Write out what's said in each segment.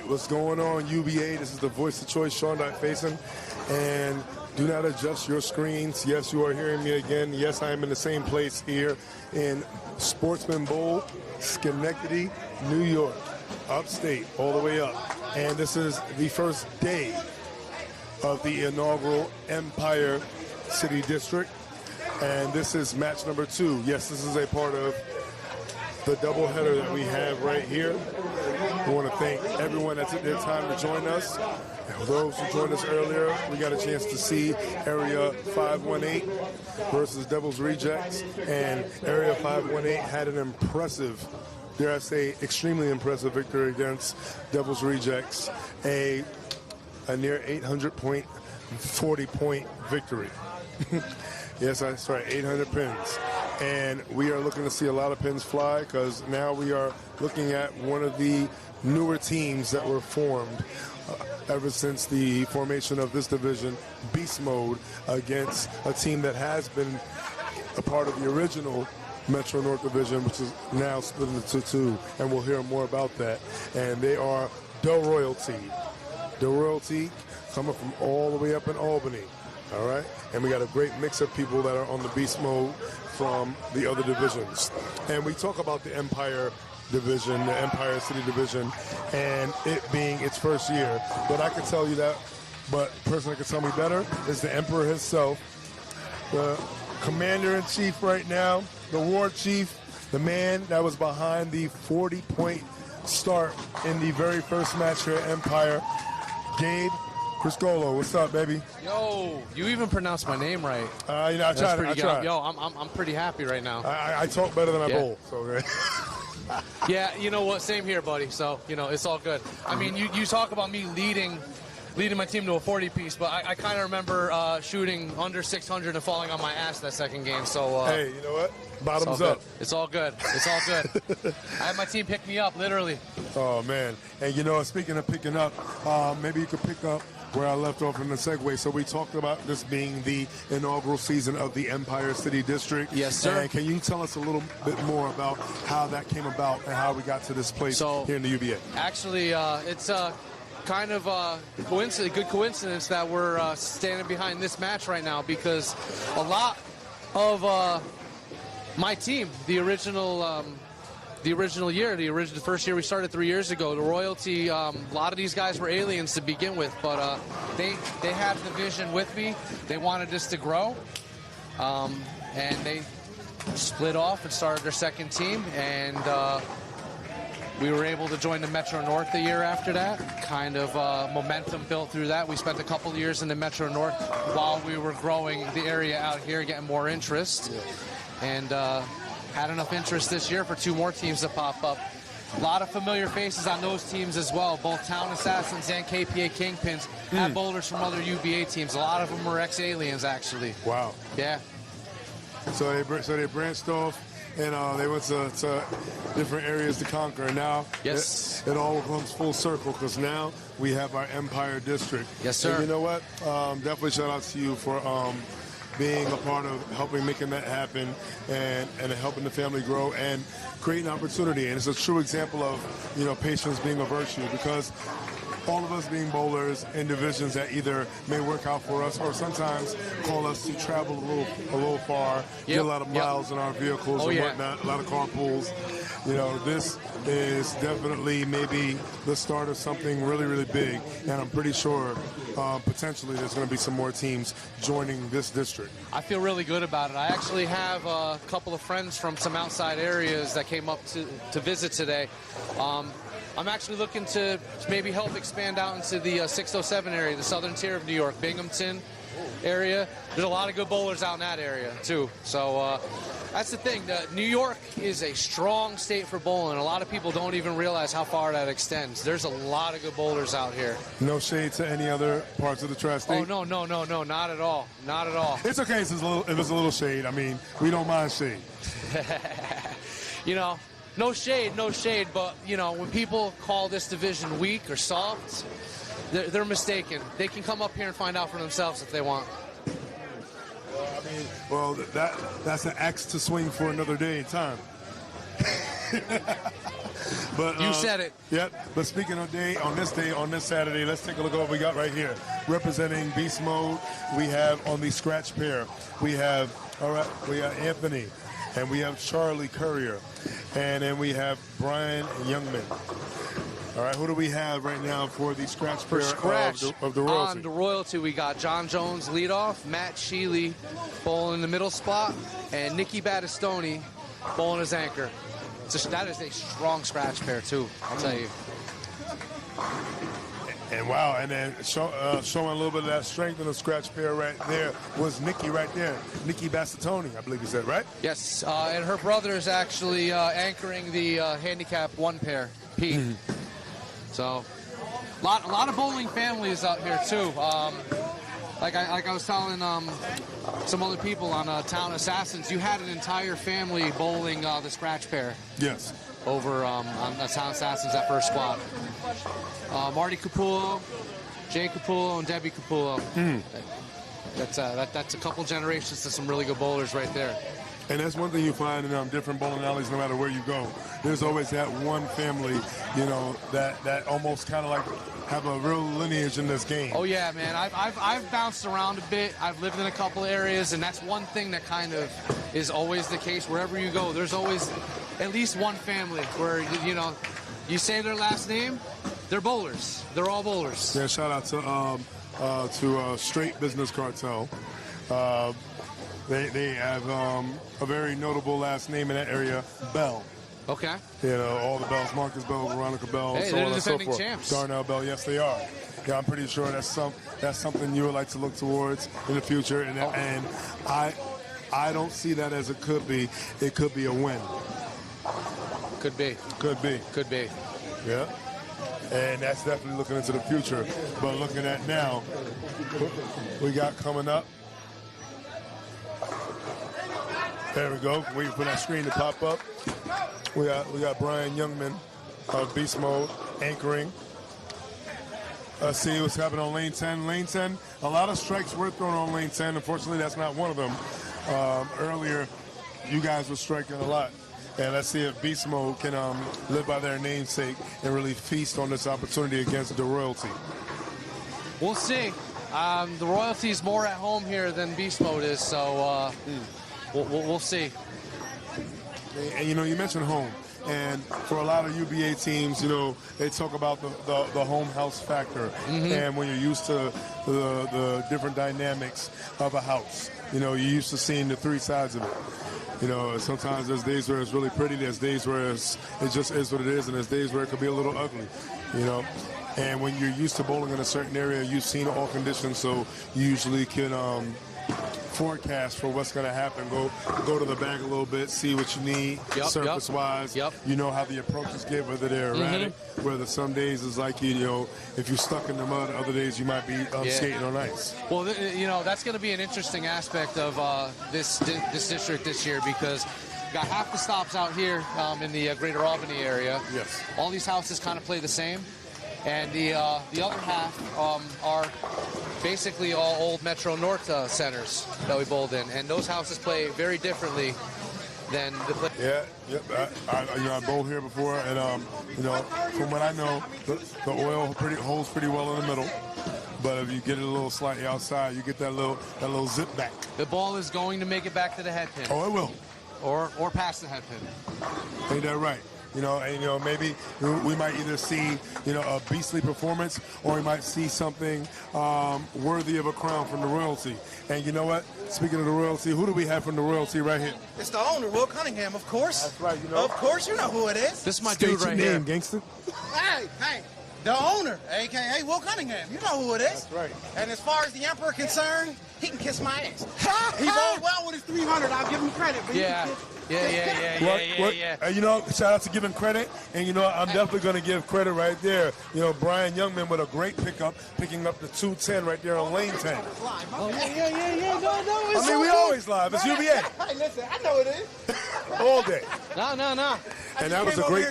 right, what's going on, UBA? This is the voice of choice, Sean Faison, and do not adjust your screens. Yes, you are hearing me again. Yes, I am in the same place here in Sportsman Bowl, Schenectady, New York, upstate, all the way up. And this is the first day of the inaugural Empire City District, and this is match number 2. Yes, this is a part of the doubleheader that we have right here. We want to thank everyone that took their time to join us. And those who joined us earlier, we got a chance to see Area 518 versus Devil's Rejects, and Area 518 had an impressive, dare I say, extremely impressive victory against Devil's Rejects, a near 840-point victory. Yes, that's right, 800 pins. And we are looking to see a lot of pins fly, because now we are looking at one of the newer teams that were formed ever since the formation of this division, Beast Mode, against a team that has been a part of the original Metro North Division, which is now split into 2, and we'll hear more about that. And they are The Royalty. The Royalty coming from all the way up in Albany. All right, and we got a great mix of people that are on the Beast Mode from the other divisions. And we talk about the Empire Division, the Empire City Division, and it being its first year. But I can tell you that, but the person that can tell me better is the Emperor himself, the Commander-in-Chief right now, the War Chief, the man that was behind the 40-point start in the very first match here at Empire, Gabe Criscolo. What's up, baby? Yo, you even pronounced my name right. You know, I tried. Yo, I'm pretty happy right now. I talk better than I bowl. So. Yeah, you know what? Same here, buddy. So, you know, it's all good. I mean, you talk about me leading my team to a 40-piece, but I kind of remember shooting under 600 and falling on my ass that second game. So hey, you know what? Bottoms up. It's all good. It's all good. I had my team pick me up, literally. Oh, man. And, you know, speaking of picking up, maybe you could pick up where I left off in the segue. So we talked about this being the inaugural season of the Empire City District. Yes, sir. And can you tell us a little bit more about how that came about and how we got to this place here in the UBA? Actually, it's kind of a good coincidence that we're standing behind this match right now, because a lot of my team, the first year we started 3 years ago, the Royalty, a lot of these guys were aliens to begin with, but they had the vision with me. They wanted us to grow, and they split off and started their second team, and we were able to join the Metro North the year after that. Kind of momentum built through that. We spent a couple of years in the Metro North while we were growing the area out here, getting more interest, and had enough interest this year for 2 more teams to pop up. A lot of familiar faces on those teams as well. Both Town Assassins and KPA Kingpins have bowlers from other UBA teams. A lot of them were ex-aliens, actually. Wow. Yeah. So they branched off, and they went to different areas to conquer. And now yes, it all comes full circle, because now we have our Empire District. Yes, sir. And you know what? Definitely shout out to you for being a part of making that happen, and helping the family grow and create an opportunity. And it's a true example of, you know, patience being a virtue, because all of us being bowlers in divisions that either may work out for us or sometimes call us to travel a little far, get a lot of miles in our vehicles and whatnot, a lot of carpools. You know, this is definitely maybe the start of something really, really big, and I'm pretty sure potentially there's going to be some more teams joining this district. I feel really good about it. I actually have a couple of friends from some outside areas that came up to visit today. I'm actually looking to maybe help expand out into the 607 area, the southern tier of New York, Binghamton area. There's a lot of good bowlers out in that area, too. So that's the thing. New York is a strong state for bowling. A lot of people don't even realize how far that extends. There's a lot of good bowlers out here. No shade to any other parts of the tri-state? Oh, no, not at all. Not at all. It's okay if it's a little shade. I mean, we don't mind shade. You know, no shade, but, you know, when people call this division weak or soft, they're mistaken. They can come up here and find out for themselves if they want. Well, that's an axe to swing for another day in time. But You said it. Yep. But speaking of on this Saturday, let's take a look at what we got right here. Representing Beast Mode, we have on the scratch pair, we have Anthony, and we have Charlie Courier, and then we have Brian Youngman. All right, who do we have right now for the scratch pair of the Royalty? On the Royalty, we got John Jones leadoff, Matt Sheely bowling in the middle spot, and Nicky Battistoni bowling as anchor. That is a strong scratch pair, too, I'll tell you. And wow, and then showing a little bit of that strength in the scratch pair right there was Nicky right there. Nicky Battistoni, I believe you said, right? Yes, and her brother is actually anchoring the Handicap 1 pair, Pete. So, a lot of bowling families out here, too. Like I was telling some other people on Town Assassins, you had an entire family bowling the scratch pair. Yes. Over on Town Assassins, that first squad. Marty Capullo, Jay Capullo, and Debbie Capullo. That's a couple generations to some really good bowlers right there. And that's one thing you find in different bowling alleys, no matter where you go. There's always that one family, you know, that almost kind of like have a real lineage in this game. Oh yeah, man. I've bounced around a bit. I've lived in a couple areas, and that's one thing that kind of is always the case wherever you go. There's always at least one family where you say their last name, they're bowlers. They're all bowlers. Yeah. Shout out to Straight Business Cartel. They have a very notable last name in that area, Bell. Okay. You know, all the Bells, Marcus Bell, Veronica Bell, hey, so they're on the and so defending forth. champs. Darnell Bell, yes, they are. Yeah, I'm pretty sure that's something you would like to look towards in the future, and I don't see that as it could be. It could be a win. Could be. Could be. Could be. Yeah. And that's definitely looking into the future. But looking at now, we got coming up. There we go. Waiting for that screen to pop up. We got Brian Youngman of Beast Mode anchoring. Let's see what's happening on lane 10. Lane 10, a lot of strikes were thrown on lane 10. Unfortunately, that's not one of them. Earlier, you guys were striking a lot. And let's see if Beast Mode can live by their namesake and really feast on this opportunity against the Royalty. We'll see. The Royalty is more at home here than Beast Mode is, so we'll see. And you mentioned home, and for a lot of UBA teams, they talk about the home house factor, and when you're used to the different dynamics of a house, you're used to seeing the three sides of it. Sometimes there's days where it's really pretty, there's days where it just is what it is, and there's days where it could be a little ugly, And when you're used to bowling in a certain area, you've seen all conditions, so you usually can forecast for what's going to happen. Go to the bag a little bit, see what you need surface-wise. Yep. You know how the approaches get, whether they're erratic, whether some days is like, if you're stuck in the mud, other days you might be skating on ice. Well, that's going to be an interesting aspect of this district this year, because you got half the stops out here in the greater Albany area. Yes. All these houses kind of play the same. And the other half are basically all old Metro North centers that we bowled in. And those houses play very differently than the play. Yeah, yep. I bowled here before, and from what I know, the oil holds pretty well in the middle. But if you get it a little slightly outside, you get that little zip back. The ball is going to make it back to the head pin. Oh, it will. Or past the head pin. Ain't that right? Maybe we might either see, a beastly performance, or we might see something worthy of a crown from the Royalty. And you know what? Speaking of the Royalty, who do we have from the Royalty right here? It's the owner, Will Cunningham, of course. That's right, Of course, you know who it is. This is my State dude right your here. name, gangster. Hey, the owner, a.k.a. Will Cunningham. You know who it is. That's right. And as far as the Emperor concerned, he can kiss my ass. He bowled well with his 300. I'll give him credit. But Yeah. Shout out to giving credit, and I'm definitely going to give credit right there. Brian Youngman with a great pickup, picking up the 210 right there on lane 10. Oh, yeah. No, We always live. It's UBA. Hey, listen, I know it is. All day. No. And that was a great.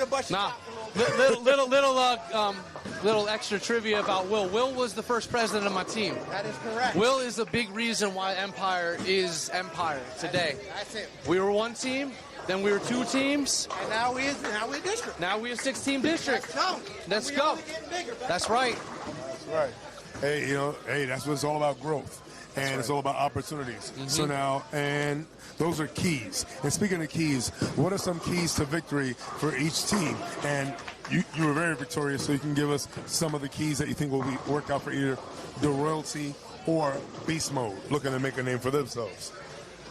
Little extra trivia about Will. Will was the first president of my team. That is correct. Will is a big reason why Empire is Empire today. That's it. We were one team. Then we were 2 teams. And now we're district. Now we have 6-team district. Let's go. That's right. That's right. Hey, hey, that's what it's all about, growth. And it's all about opportunities. So now, and those are keys. And speaking of keys, what are some keys to victory for each team? And you were very victorious, so you can give us some of the keys that you think will work out for either the Royalty or Beast Mode, looking to make a name for themselves.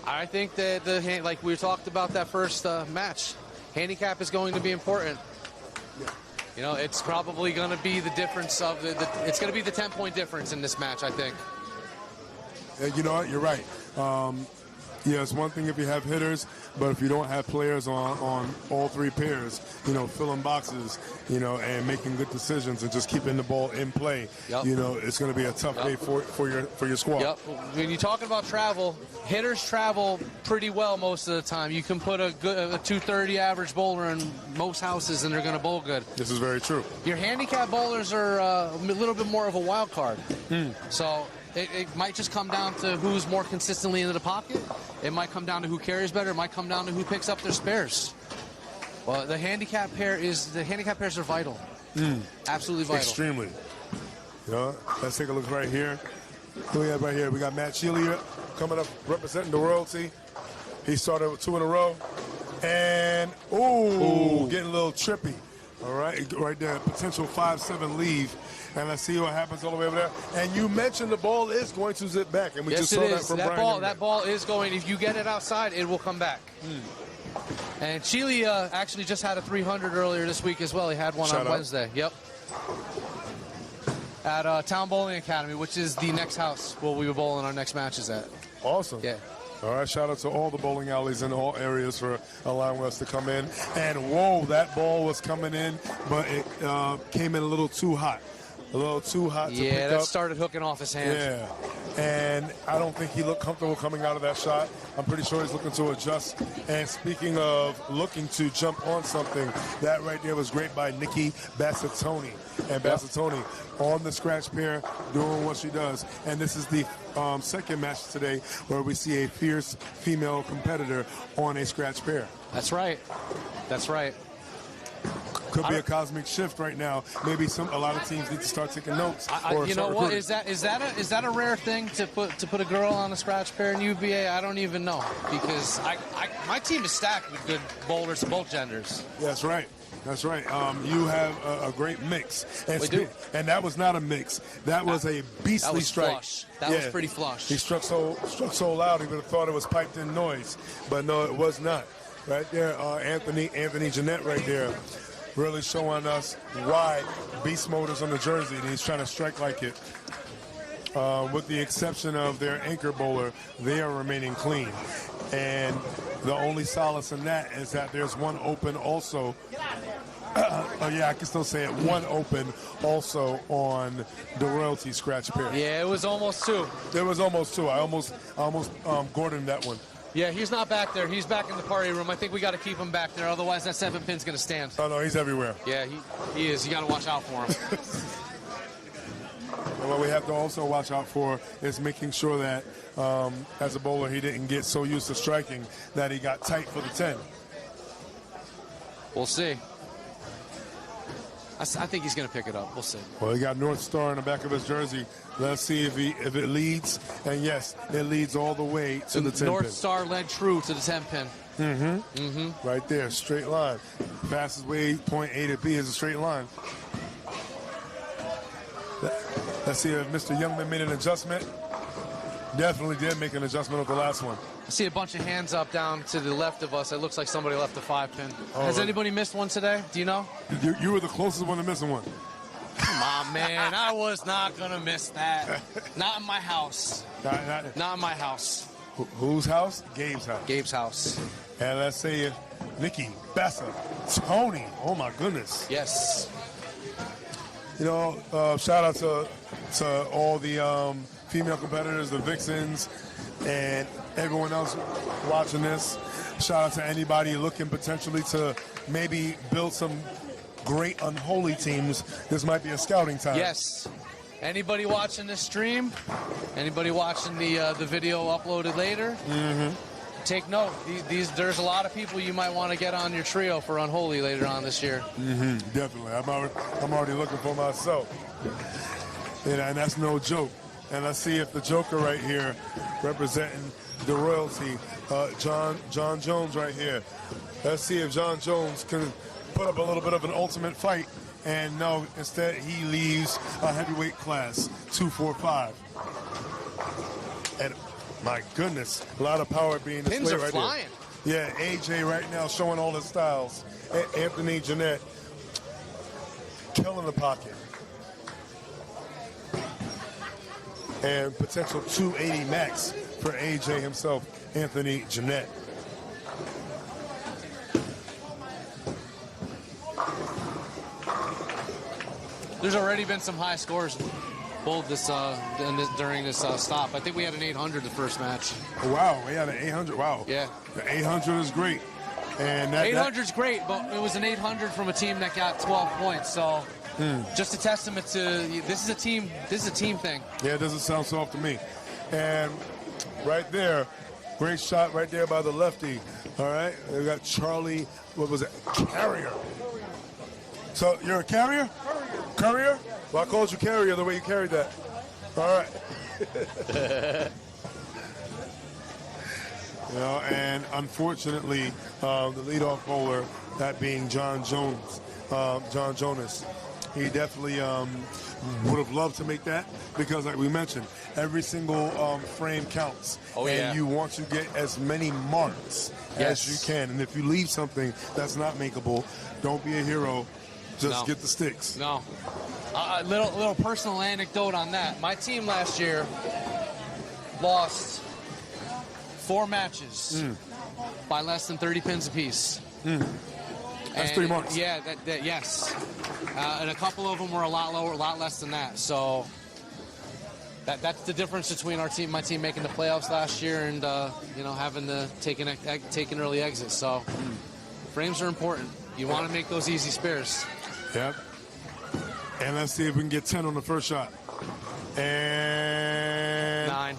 I think that like we talked about that first match, handicap is going to be important. It's probably going to be the difference of it's going to be the 10-point difference in this match, I think. You know what? You're right. It's one thing if you have hitters, but if you don't have players on all 3 pairs, filling boxes, and making good decisions and just keeping the ball in play, it's going to be a tough day for your squad. Yep. When you're talking about travel, hitters travel pretty well most of the time. You can put a 230 average bowler in most houses, and they're going to bowl good. This is very true. Your handicap bowlers are a little bit more of a wild card. So it might just come down to who's more consistently into the pocket. It might come down to who carries better. It might come down to who picks up their spares. Well, the handicap pairs are vital. Absolutely vital. Extremely. Let's take a look right here. Who we have right here? We got Matt Shealy coming up representing the Royalty. He started with 2 in a row. And, getting a little trippy. All right, right there, potential 5-7 leave. And let's see what happens all the way over there. And you mentioned the ball is going to zip back. And we just saw that from Brian. That ball is going, if you get it outside, it will come back. And Shealy actually just had a 300 earlier this week as well. He had one on Wednesday. Yep. At Town Bowling Academy, which is the next house where we will bowl in our next matches at. Awesome. Yeah. All right, shout out to all the bowling alleys in all areas for allowing us to come in. And, whoa, that ball was coming in, but it came in a little too hot. A little too hot to pick up. Yeah, that started hooking off his hand. Yeah, and I don't think he looked comfortable coming out of that shot. I'm pretty sure he's looking to adjust. And speaking of looking to jump on something, that right there was great by Nikki Bassatoni. And Bassatoni on the scratch pair doing what she does. And this is the second match today where we see a fierce female competitor on a scratch pair. That's right. That's right. Could be a cosmic shift right now. Maybe a lot of teams need to start taking notes. You know what? Is that a rare thing to put a girl on a scratch pair in UBA? I don't even know, because my team is stacked with good bowlers of both genders. That's right. That's right. You have a great mix. And we do. And that was not a mix. That was a beastly strike. Flush. That was pretty flush. He struck so loud, he would have thought it was piped in noise. But no, it was not. Right there, Anthony Jeanette right there, really showing us why Beast Mode is on the jersey, and he's trying to strike like it. With the exception of their anchor bowler, they are remaining clean. And the only solace in that is that there's one open also. I can still say it. One open also on the Royalty scratch pair. Yeah, it was almost 2. There was almost 2. I almost Gordon that one. Yeah, he's not back there. He's back in the party room. I think we got to keep him back there. Otherwise, that 7-pin's going to stand. Oh, no, he's everywhere. Yeah, he is. You got to watch out for him. What we have to also watch out for is making sure that, as a bowler, he didn't get so used to striking that he got tight for the 10. We'll see. I think he's going to pick it up. We'll see. Well, he got North Star on the back of his jersey. Let's see if it leads. And yes, it leads all the way to the 10-pin. North Star led true to the 10-pin. Right there, straight line. Fastest way, point A to B is a straight line. Let's see if Mr. Youngman made an adjustment. Definitely did make an adjustment with the last one. I see a bunch of hands up down to the left of us. It looks like somebody left a 5-pin. Has anybody missed one today? Do you know? You were the closest one to missing one. Come on, man. I was not going to miss that. Not in my house. Not in my house. Whose house? Gabe's house. Gabe's house. And let's see if Nikki, Bessa, Tony. Oh, my goodness. Yes. Shout out to all the female competitors, the Vixens, and everyone else watching this. Shout out to anybody looking potentially to maybe build some great unholy teams. This might be a scouting time. Yes. Anybody watching this stream? Anybody watching the video uploaded later? take note. There's a lot of people you might want to get on your trio for Unholy later on this year. Definitely. I'm already looking for myself. And that's no joke. And let's see if the Joker right here, representing the royalty, John Jones right here. Let's see if John Jones can put up a little bit of an ultimate fight. And no, instead he leaves a heavyweight class, 245. And my goodness, a lot of power being displayed Pins are right flying. there. Yeah, AJ right now showing all his styles. Anthony Jeanette killing the pocket. And potential 280 max for AJ himself, Anthony Jeanette. There's already been some high scores pulled during this stop. I think we had an 800 the first match. Wow, we had an 800. Wow. Yeah. The 800 is great. And that 800 is great, but it was an 800 from a team that got 12 points. So just a testament to this is a team thing. Yeah, it doesn't sound soft to me. And right there, great shot right there by the lefty. All right, we got Charlie. What was it? Carrier. So you're a carrier? Courier? Well, I called you carrier the way you carried that. All right. You know, and unfortunately, the leadoff bowler, that being John Jones, John Jonas, he definitely would have loved to make that because, like we mentioned, every single frame counts. Oh, and yeah. you want to get as many marks as you can. And if you leave something that's not makeable, don't be a hero. Just get the sticks. No. Little personal anecdote on that. My team last year lost 4 matches by less than 30 pins apiece. That's 3 marks. Yeah, yes. And a couple of them were a lot lower, a lot less than that. So that's the difference between my team making the playoffs last year and having to take an early exit. So frames are important. You want to make those easy spares. Yep. And let's see if we can get 10 on the first shot. And 9.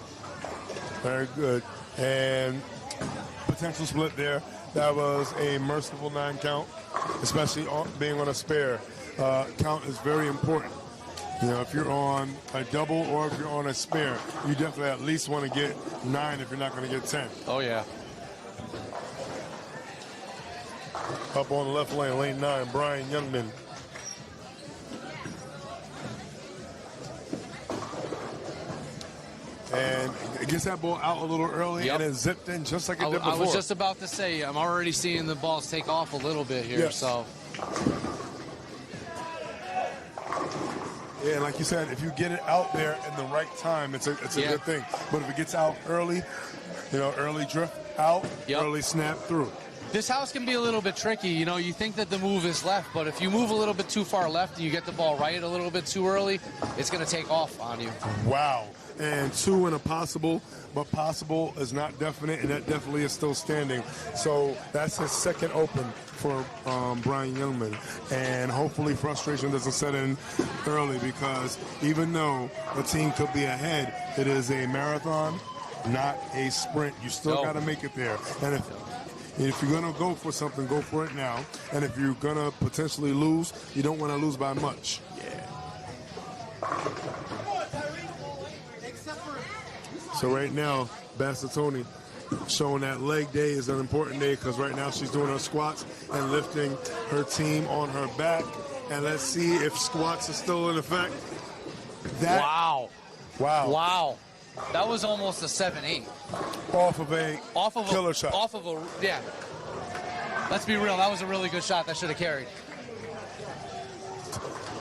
Very good. And potential split there. That was a merciful 9 count, especially being on a spare. Count is very important. You know, if you're on a double or if you're on a spare, you definitely at least want to get 9 if you're not going to get 10. Oh, yeah. Up on the left lane, lane 9, Brian Youngman. And it gets that ball out a little early and then zipped in just like it did before. I was just about to say, I'm already seeing the balls take off a little bit here. Yes. So. Yeah, and like you said, if you get it out there in the right time, it's a good thing. But if it gets out early, early drift out, early snap through. This house can be a little bit tricky. You know, you think that the move is left, but if you move a little bit too far left and you get the ball right a little bit too early, it's going to take off on you. Wow. And 2 in a possible, but possible is not definite, and that definitely is still standing. So that's his second open for Brian Youngman. And hopefully frustration doesn't set in early because even though the team could be ahead, it is a marathon, not a sprint. You still got to make it there. And if you're going to go for something, go for it now. And if you're going to potentially lose, you don't want to lose by much. So right now, Bassatoni showing that leg day is an important day because right now she's doing her squats and lifting her team on her back. And let's see if squats are still in effect. Wow. Wow. That was almost a 7-8. Off of a killer shot. Let's be real. That was a really good shot. That should have carried.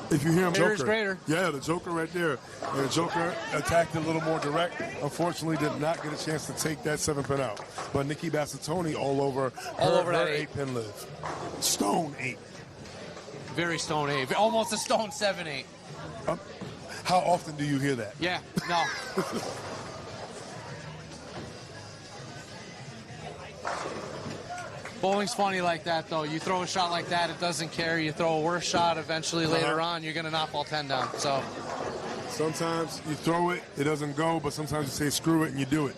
If you hear him, Greater's Joker. greater. Yeah, the Joker right there. And the Joker attacked a little more direct. Unfortunately, did not get a chance to take that 7-pin out. But Nikki Bassatoni all over that her 8-pin live. Stone 8. Very stone 8. Almost a stone 7-8. How often do you hear that? Yeah, no. Bowling's funny like that, though. You throw a shot like that, it doesn't carry. You throw a worse shot, eventually later on, you're going to knock all 10 down. So sometimes you throw it, it doesn't go, but sometimes you say screw it and you do it.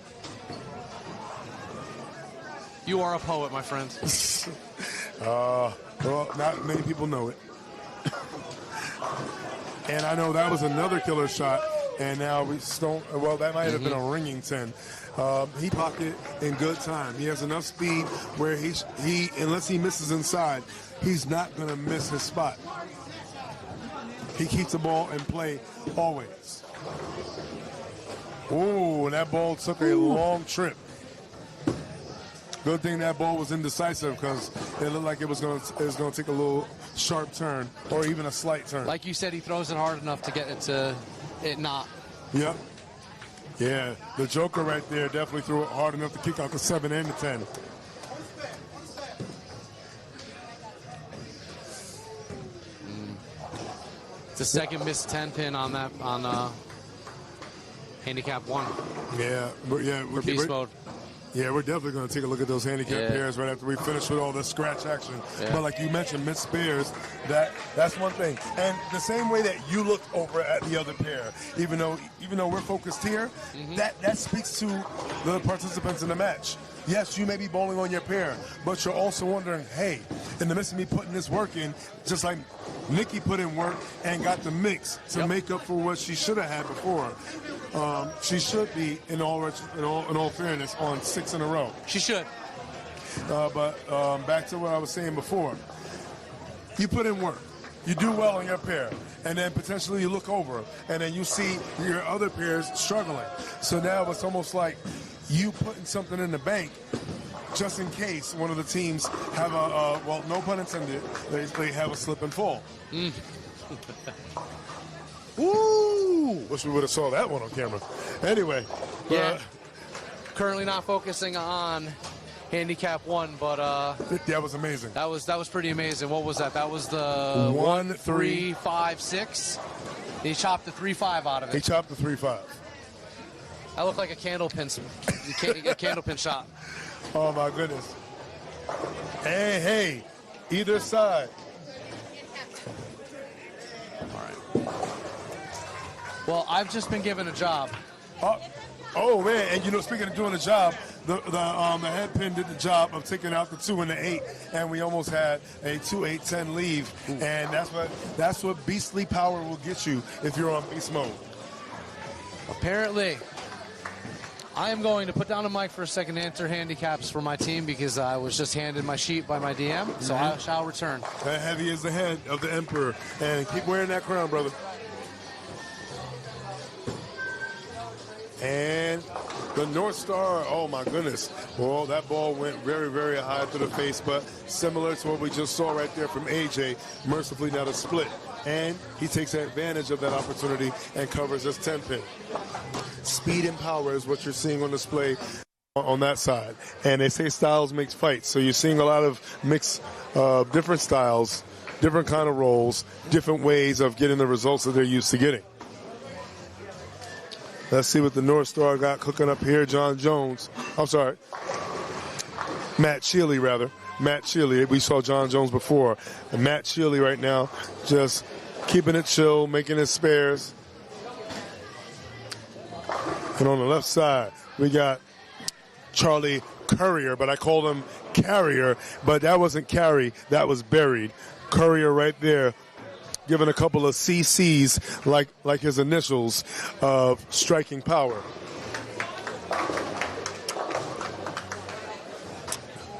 You are a poet, my friend. Well, not many people know it. And I know that was another killer shot. And now well, that might have been a ringing 10. He pocketed in good time. He has enough speed where he unless he misses inside, he's not going to miss his spot. He keeps the ball in play always. Ooh, and that ball took a long trip. Good thing that ball was indecisive because it looked like it was going to take a little sharp turn or even a slight turn. Like you said, he throws it hard enough to get it to it not. Yep. Yeah, the Joker right there definitely threw it hard enough to kick out the 7 and the 10. It's the second missed 10 pin on that handicap 1. Yeah, for beast mode. Yeah, we're definitely going to take a look at those handicap pairs right after we finish with all this scratch action. Yeah. But like you mentioned, missed pairs, that's one thing. And the same way that you looked over at the other pair, even though we're focused here, that speaks to the participants in the match. Yes, you may be bowling on your pair, but you're also wondering, hey, in the midst of me putting this work in, just like Nikki put in work and got the mix to make up for what she should have had before. She should be, in all fairness, on 6 in a row. She should. But back to what I was saying before. You put in work. You do well on your pair. And then potentially you look over. And then you see your other pairs struggling. So now it's almost like you putting something in the bank just in case one of the teams have well, no pun intended, they have a slip and fall. Woo! Wish we would have saw that one on camera. Anyway. Yeah. Currently not focusing on handicap 1, but that was amazing. That was pretty amazing. What was that? That was the 1, 3, 5, 6. He chopped the 3-5 out of it. He chopped the 3-5. That looked like a candle pin shot. Oh my goodness. Hey, either side. All right. Well, I've just been given a job. Oh man, and speaking of doing a job, the head pin did the job of taking out the 2 and the 8, and we almost had a 2-8-10 leave. Ooh. And that's what beastly power will get you if you're on beast mode. Apparently. I am going to put down a mic for a second to enter handicaps for my team because I was just handed my sheet by my DM, so I shall return. That heavy is the head of the Emperor, and keep wearing that crown, brother. And the North Star, oh my goodness. Well, that ball went very, very high to the face, but similar to what we just saw right there from AJ, mercifully not a split. And he takes advantage of that opportunity and covers his 10 pin. Speed and power is what you're seeing on display on that side. And they say styles makes fights. So you're seeing a lot of mix of different styles, different kind of roles, different ways of getting the results that they're used to getting. Let's see what the North Star got cooking up here. Matt Shealy, rather. Matt Shealy. We saw John Jones before. And Matt Shealy right now just keeping it chill, making his spares. And on the left side, we got Charlie Courier, but I called him Carrier, but that wasn't carry, that was buried. Courier right there, giving a couple of CCs like his initials of striking power.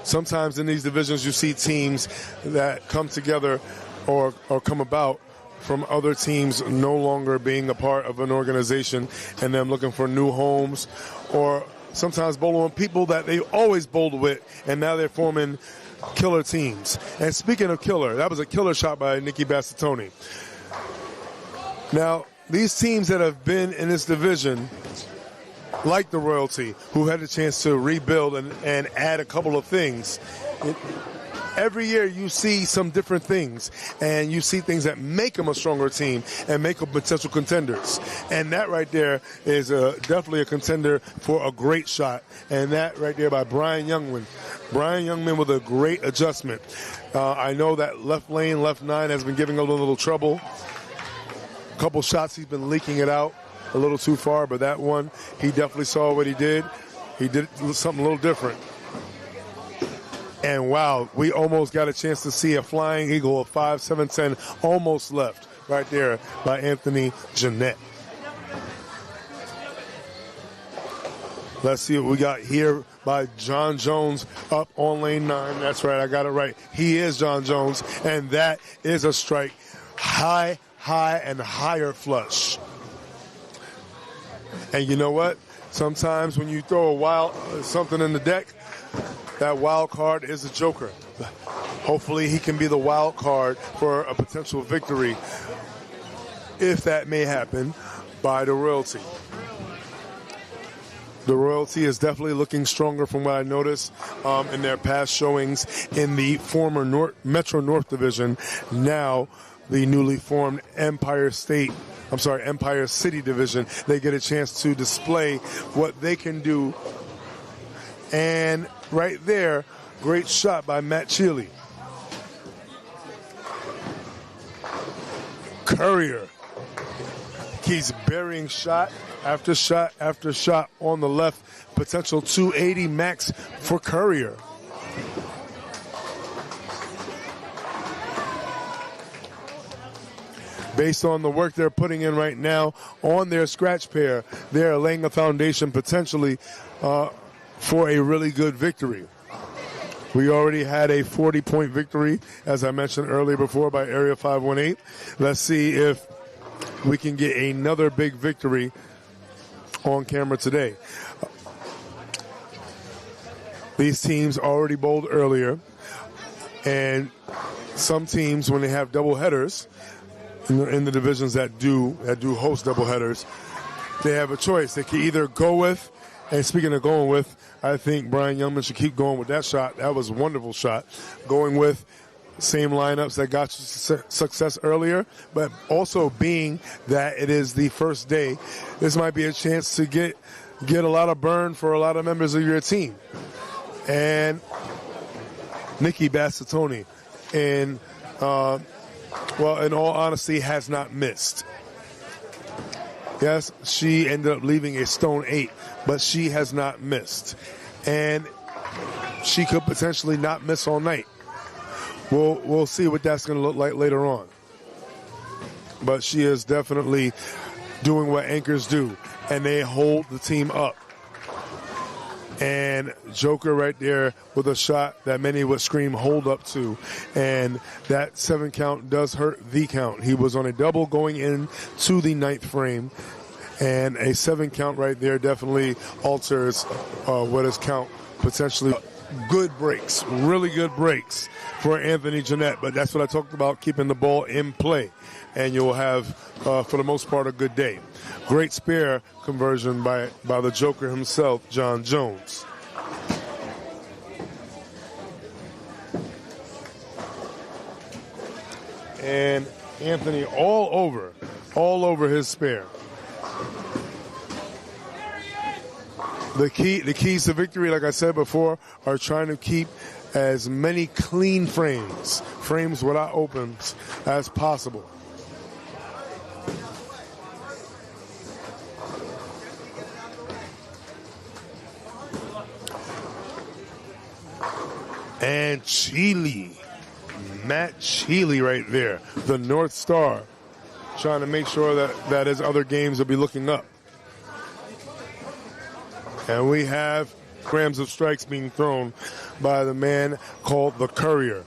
Sometimes in these divisions you see teams that come together or come about from other teams no longer being a part of an organization and them looking for new homes, or sometimes bowling on people that they always bowled with and now they're forming killer teams. And speaking of killer, that was a killer shot by Nikki Bassatoni. Now, these teams that have been in this division, like the Royalty, who had a chance to rebuild and add a couple of things, every year you see some different things, and you see things that make them a stronger team and make them potential contenders. And that right there is definitely a contender for a great shot. And that right there by Brian Youngman. Brian Youngman with a great adjustment. I know that left lane, left 9 has been giving a little trouble. A couple shots he's been leaking it out a little too far, but that one, he definitely saw what he did. He did something a little different. And wow, we almost got a chance to see a flying eagle of 5-7-10 almost left right there by Anthony Jeanette. Let's see what we got here by John Jones up on lane 9. That's right, I got it right. He is John Jones, and that is a strike. High, and higher flush. And you know what? Sometimes when you throw something in the deck, that wild card is a joker. Hopefully he can be the wild card for a potential victory, if that may happen, by the Royalty. The Royalty is definitely looking stronger from what I noticed in their past showings in the former Metro North Division. Now the newly formed Empire City Division. They get a chance to display what they can do. And right there, great shot by Matt Chile. Courier keeps burying shot after shot after shot on the left. Potential 280 max for Courier. Based on the work they're putting in right now on their scratch pair, they're laying a foundation potentially for a really good victory. We already had a 40-point victory, as I mentioned earlier before, by Area 518. Let's see if we can get another big victory on camera today. These teams already bowled earlier, and some teams, when they have double headers in the divisions that do host double headers, they have a choice. They can either go with, and speaking of going with, I think Brian Youngman should keep going with that shot. That was a wonderful shot. Going with same lineups that got you success earlier, but also being that it is the first day, this might be a chance to get a lot of burn for a lot of members of your team. And Nikki Bassatoni, in all honesty, has not missed. Yes, she ended up leaving a stone 8, but she has not missed. And she could potentially not miss all night. We'll see what that's going to look like later on. But she is definitely doing what anchors do, and they hold the team up. And Joker right there with a shot that many would scream hold up to. And that 7 count does hurt the count. He was on a double going into the 9th frame. And a 7 count right there definitely alters what is count potentially. Good breaks, really good breaks for Anthony Jeanette. But that's what I talked about, keeping the ball in play. And you'll have, for the most part, a good day. Great spare conversion by the Joker himself, John Jones. And Anthony all over his spare. The keys to victory, like I said before, are trying to keep as many clean frames without opens as possible. And Matt Chile right there, the North Star, trying to make sure that his other games will be looking up. And we have grams of strikes being thrown by the man called the Courier.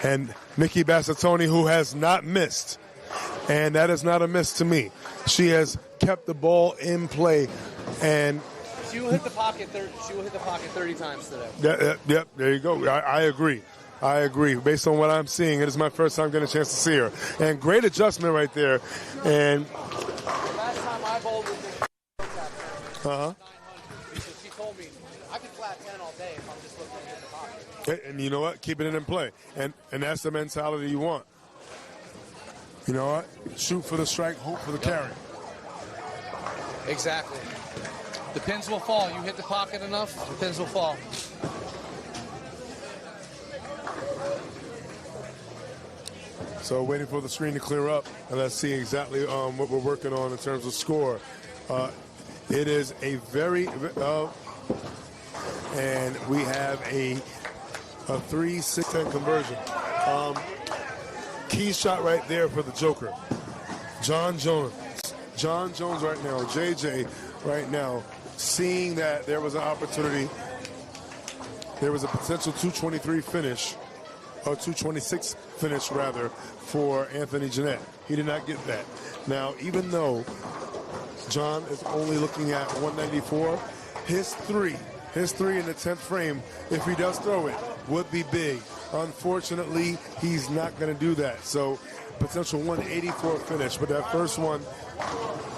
And Nikki Bassatoni, who has not missed. And that is not a miss to me. She has kept the ball in play. And she will hit the pocket 30 times today. Yep, there you go. I agree. Based on what I'm seeing, it is my first time getting a chance to see her. And great adjustment right there. And last time I bowled with her, she told me I could flat 10 all day if I'm just looking at the pocket. And you know what? Keeping it in play. And that's the mentality you want. You know what? Shoot for the strike, hope for the carry. Exactly. The pins will fall. You hit the pocket enough, the pins will fall. So waiting for the screen to clear up, and let's see exactly what we're working on in terms of score. It is a and we have a A 3-6-10 conversion. Key shot right there for the Joker. John Jones. John Jones right now, JJ right now, seeing that there was an opportunity, there was a potential 223 finish, or 226 finish rather, for Anthony Jeanette. He did not get that. Now, even though John is only looking at 194, his three in the 10th frame, if he does throw it, would be big. Unfortunately, he's not going to do that. So, potential 184 finish, but that first one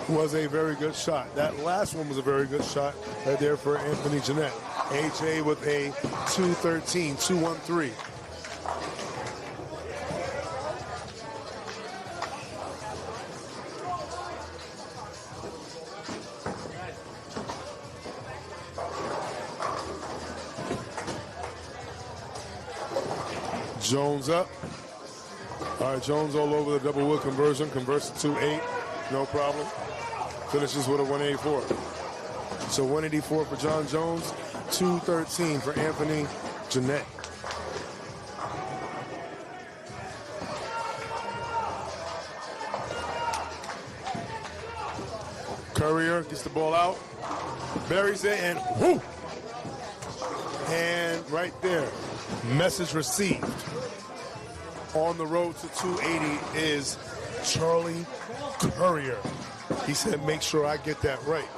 was a very good shot. That last one was a very good shot right there for Anthony Jeanette. AJ with a 213, 213. Jones up. All right, Jones all over the double wood conversion. Converts to 2-8. No problem. Finishes with a 184. So 184 for John Jones. 213 for Anthony Jeanette. Courier gets the ball out. Buries it and whoo! And right there. Message received. On the road to 280 is Charlie Courier. He said, make sure I get that right.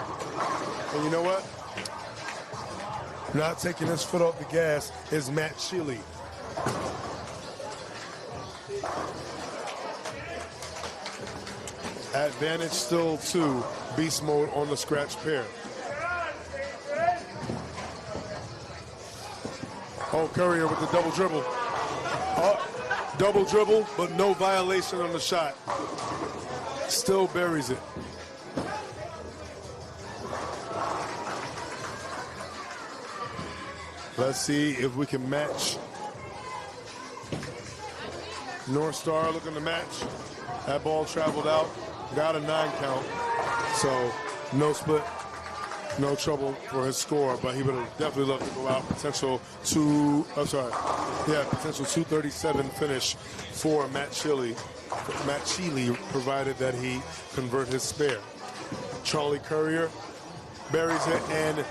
And you know what? Not taking his foot off the gas is Matt Sheely. Advantage still to beast mode on the scratch pair. Oh, Courier with the double dribble. Oh, double dribble, but no violation on the shot. Still buries it. Let's see if we can match. North Star looking to match. That ball traveled out. Got a 9 count. So no split. No trouble for his score, but he would have definitely loved to go out. Potential 237 finish for Matt Sheely. Provided that he convert his spare. Charlie Courier buries it and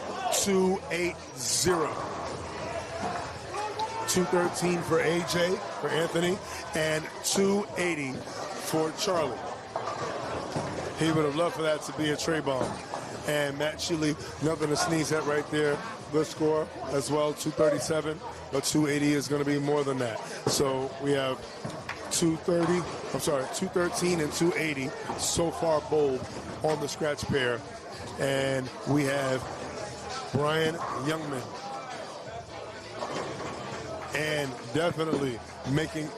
280. 213 for AJ, for Anthony, and 280 for Charlie. He would have loved for that to be a tray bomb. And Matt Sheely, nothing to sneeze at right there. Good score as well, 237, but 280 is going to be more than that. So we have 213 and 280 so far bowled on the scratch pair. And we have Brian Youngman. And definitely making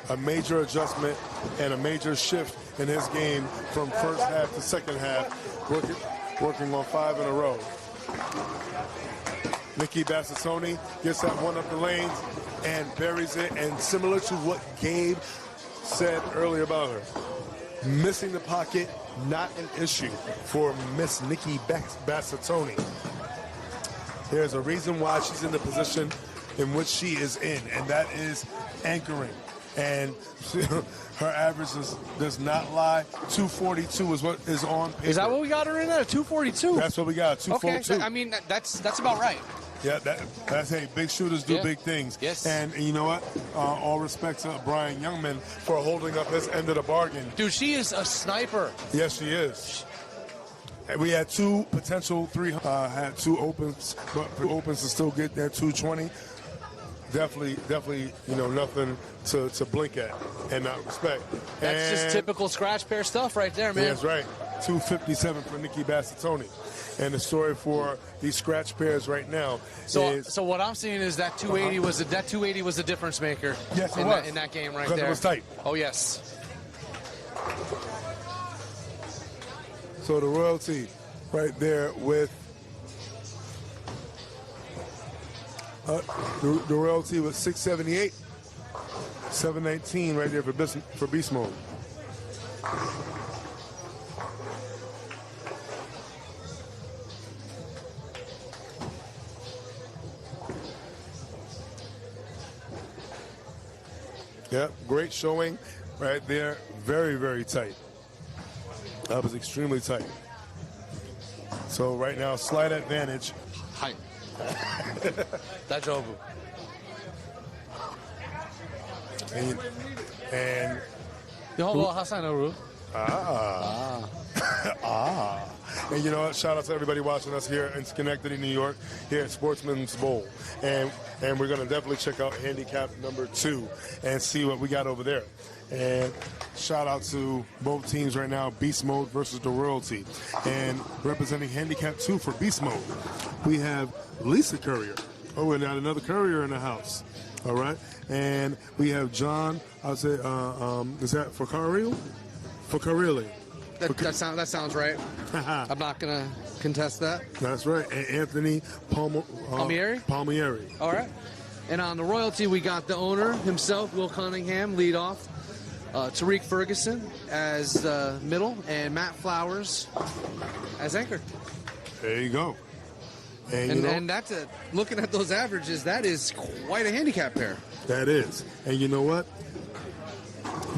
a major adjustment and a major shift in his game from first half to second half, working on 5 in a row. Nikki Bassatoni gets that one up the lanes and buries it. And similar to what Gabe said earlier about her, missing the pocket, not an issue for Miss Nikki Bassatoni. There's a reason why she's in the position in which she is in, and that is anchoring. And her average does not lie. 242 is what is on paper. Is that what we got her in at? 242? That's what we got, 242. Okay, I mean, that's about right. Yeah, that's hey, big shooters do big things. Yes. And you know what? All respect to Brian Youngman for holding up his end of the bargain. Dude, she is a sniper. Yes, she is. We had 2 potential 300, had 2 opens, but for opens to still get that 220. Definitely, nothing to blink at and not respect. That's just typical scratch pair stuff right there, man. That's right. 257 for Nikki Bassatoni. And the story for these scratch pairs right now is... So what I'm seeing is that 280 was the difference maker. Yes, it was. In that game right there. Because it was tight. Oh, yes. So the royalty right there with... the royalty was 678, 719 right there for beast mode. Yep, great showing right there. Very, very tight. That was extremely tight. So right now, slight advantage. Hi. Dajobu. And Yo, Hasanoru. And you know what? Shout out to everybody watching us here in Schenectady, New York, here at Sportsman's Bowl. And we're going to definitely check out Handicap number 2 and see what we got over there. And shout out to both teams right now, Beast Mode versus the Royalty. And representing Handicap 2 for Beast Mode, we have Lisa Courier. Oh, we got another Courier in the house. All right. And we have John, I'll say, is that for Carrillo? For Carrillo. That sounds right. I'm not going to contest that. That's right. And Anthony Palmieri? Palmieri. All right. And on the Royalty, we got the owner himself, Will Cunningham, lead off. Tariq Ferguson as middle, and Matt Flowers as anchor. There you go. And that's looking at those averages, that is quite a handicap pair. That is. And you know what?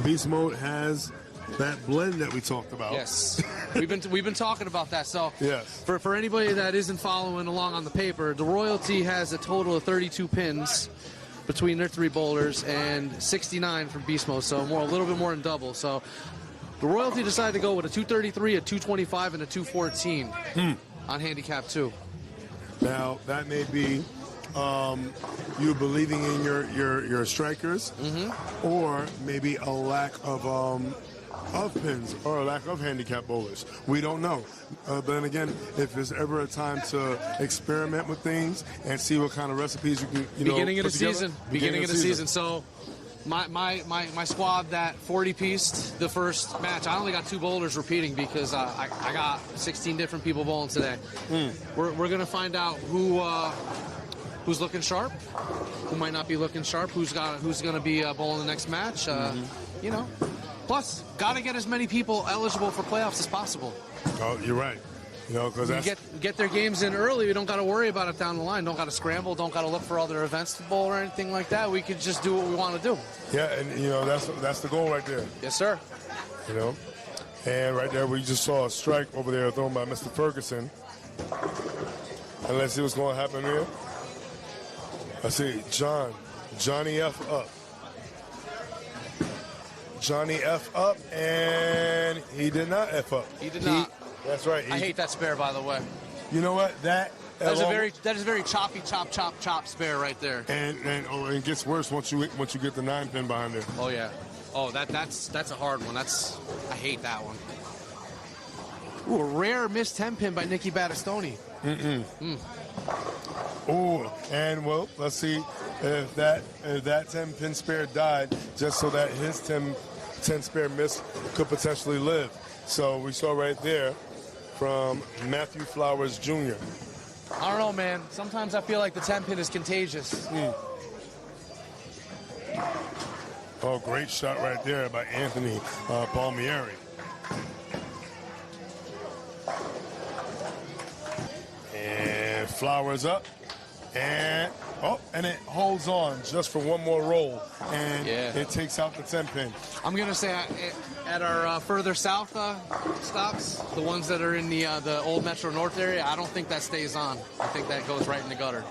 Beast Mode has that blend that we talked about. Yes. we've been talking about that. So yes. For anybody that isn't following along on the paper, the Royalty has a total of 32 pins between their 3 bowlers and 69 from Beast Mode, so a little bit more than double. So the Royalty decided to go with a 233, a 225, and a 214 on Handicap 2. Now, that may be you believing in your strikers, or maybe a lack of pins or a lack of handicap bowlers. We don't know. But then again, if there's ever a time to experiment with things and see what kind of recipes you can, beginning of the together, season. Beginning of the season. So my squad that 40-pieced the first match, I only got 2 bowlers repeating because I got 16 different people bowling today. We're going to find out who's looking sharp, who might not be looking sharp, who's going to be bowling the next match. Plus, got to get as many people eligible for playoffs as possible. Oh, you're right. Because get their games in early. We don't got to worry about it down the line. Don't got to scramble. Don't got to look for other events to bowl or anything like that. We could just do what we want to do. Yeah, and that's the goal right there. Yes, sir. And right there, we just saw a strike over there thrown by Mr. Ferguson. And let's see what's going to happen here. I see Johnny F up. Johnny F up, and he did not F up. He did not. That's right. I hate that spare, by the way. You know what? That is a very choppy, chop spare right there. And it gets worse once you get the 9 pin behind there. Oh yeah. Oh, that's a hard one. I hate that one. Ooh, a rare missed 10 pin by Nicky Battistoni. Oh, and well, let's see if that 10 pin spare died, just so that his 10 spare miss could potentially live. So we saw right there from Matthew Flowers Jr. I don't know, man. Sometimes I feel like the 10 pin is contagious. Oh, great shot right there by Anthony Palmieri. And Flowers up. And it holds on just for one more roll, and it takes out the 10 pin. I'm gonna say at our further south stops, the ones that are in the old Metro North area, I don't think that stays on. I think that goes right in the gutter.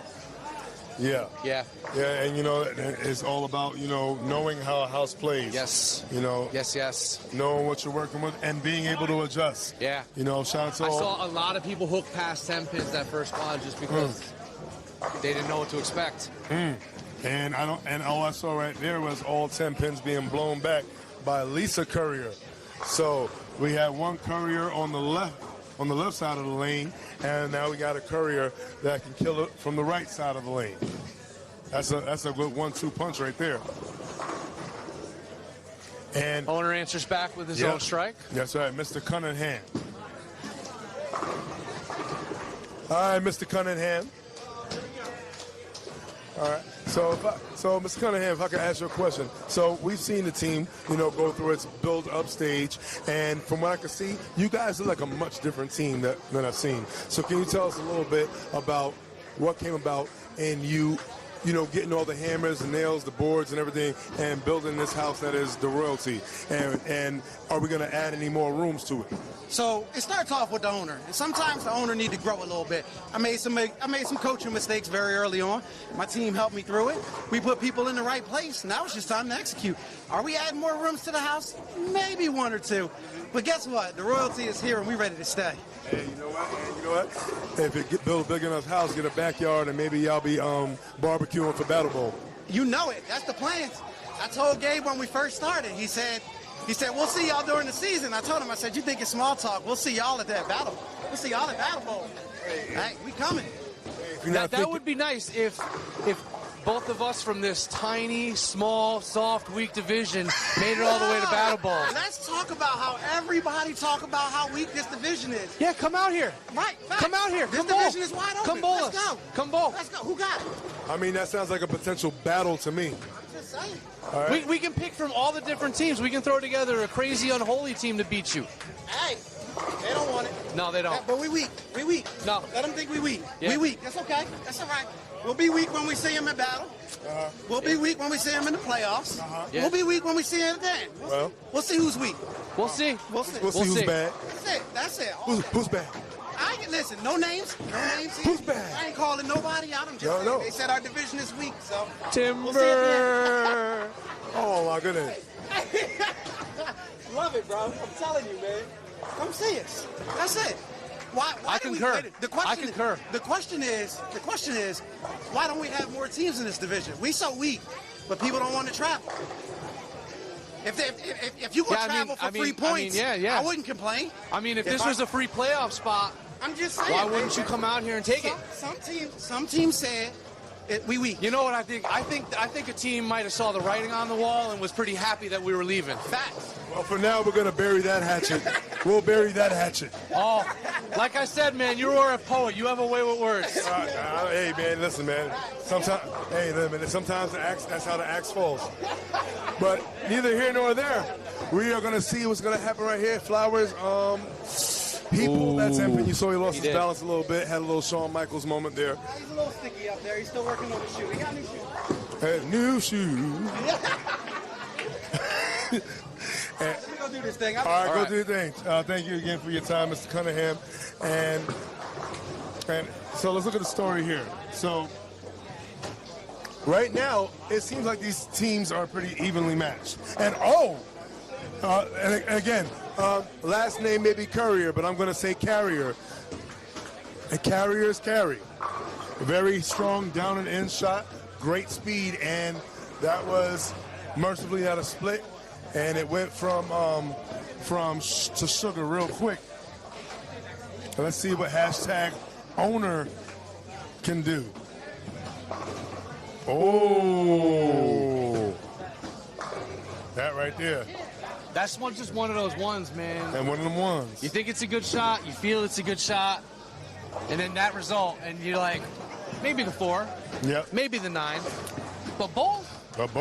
Yeah. Yeah. Yeah, and it's all about knowing how a house plays. Yes. Yes. Knowing what you're working with and being able to adjust. Yeah. Shout out to I saw a lot of people hook past 10 pins that first quad just because. They didn't know what to expect. And all I saw right there was all 10 pins being blown back by Lisa Courier. So we have one Courier on the left side of the lane, and now we got a Courier that can kill it from the right side of the lane. That's a good 1-2 punch right there. And owner answers back with his own strike. That's right, Mr. Cunningham. All right, Mr. Cunningham. All right. So, Mr. Cunningham, if I could ask you a question. So, we've seen the team, go through its build-up stage, and from what I can see, you guys are like a much different team than I've seen. So, can you tell us a little bit about what came about in you you know, getting all the hammers, the nails, the boards, and everything, and building this house that is the royalty. And are we going to add any more rooms to it? So it starts off with the owner, and sometimes the owner need to grow a little bit. I made some coaching mistakes very early on. My team helped me through it. We put people in the right place. Now it's just time to execute. Are we adding more rooms to the house? Maybe 1 or 2. But guess what? The royalty is here, and we're ready to stay. Hey, you know what? If it build a big enough house, get a backyard, and maybe y'all be barbecuing for Battle Bowl. You know it. That's the plan. I told Gabe when we first started. He said, we'll see y'all during the season. I told him, I said, you think it's small talk. We'll see y'all at that battle. We'll see y'all at Battle Bowl. Hey, we coming. That would be nice if both of us from this tiny, small, soft, weak division made it all the way to Battle Bowl. Let's talk about how everybody talk about how weak this division is. Yeah, come out here. Right. Facts. Come out here. This Come bowl. division is wide open. Come bowl Let's us. go. Come bowl. Let's go. Who got it? I mean, that sounds like a potential battle to me. I'm just saying. All right. We can pick from all the different teams. We can throw together a crazy, unholy team to beat you. Hey, they don't want it. No, they don't. But we weak. We weak. No. Let them think we weak. Yeah. We weak. That's okay. That's all right. We'll be weak when we see them in battle. We'll be weak when we see them in the playoffs. Yeah. We'll be weak when we see them at the end. We'll see who's weak. We'll see. We'll see. We'll see who's bad. That's it. Who's bad? Listen, no names. Who's bad? I ain't calling nobody out. I'm just saying. No. They said our division is weak, so. Timber. We'll see at Oh, my goodness. the end. Love it, bro. I'm telling you, man. Come see us. That's it. Why I do concur. I concur. The question is, why don't we have more teams in this division? We so weak, but people don't want to travel. If you go travel for 3 points, I wouldn't complain. I mean, if this was a free playoff spot, I'm just saying. why wouldn't you come out here and take it? Some teams said we weak. You know what I think? I think a team might have saw the writing on the wall and was pretty happy that we were leaving. Facts. Well, for now, we're going to bury that hatchet. We'll bury that hatchet. Oh, like I said, man, you are a poet. You have a way with words. Hey, man, listen, man. Sometimes that's how the axe falls. But neither here nor there. We are going to see what's going to happen right here. Flowers, people, that's him. You saw he lost his balance a little bit. Had a little Shawn Michaels moment there. He's a little sticky up there. He's still working on the shoe. He got new shoes. Hey, new shoes. Let me go do this thing. All right, go do your thing. Thank you again for your time, Mr. Cunningham. And so let's look at the story here. So right now, it seems like these teams are pretty evenly matched. And and again, last name may be Courier, but I'm going to say Carrier. And Carriers carry. Very strong down and in shot, great speed, and that was mercifully not a split. And it went from to sugar real quick. Let's see what hashtag owner can do. Oh, that right there. That's just one of those ones, man. And one of them ones. You think it's a good shot, you feel it's a good shot, and then that result, and you're like, maybe the 4, Yep. maybe the 9, but both? But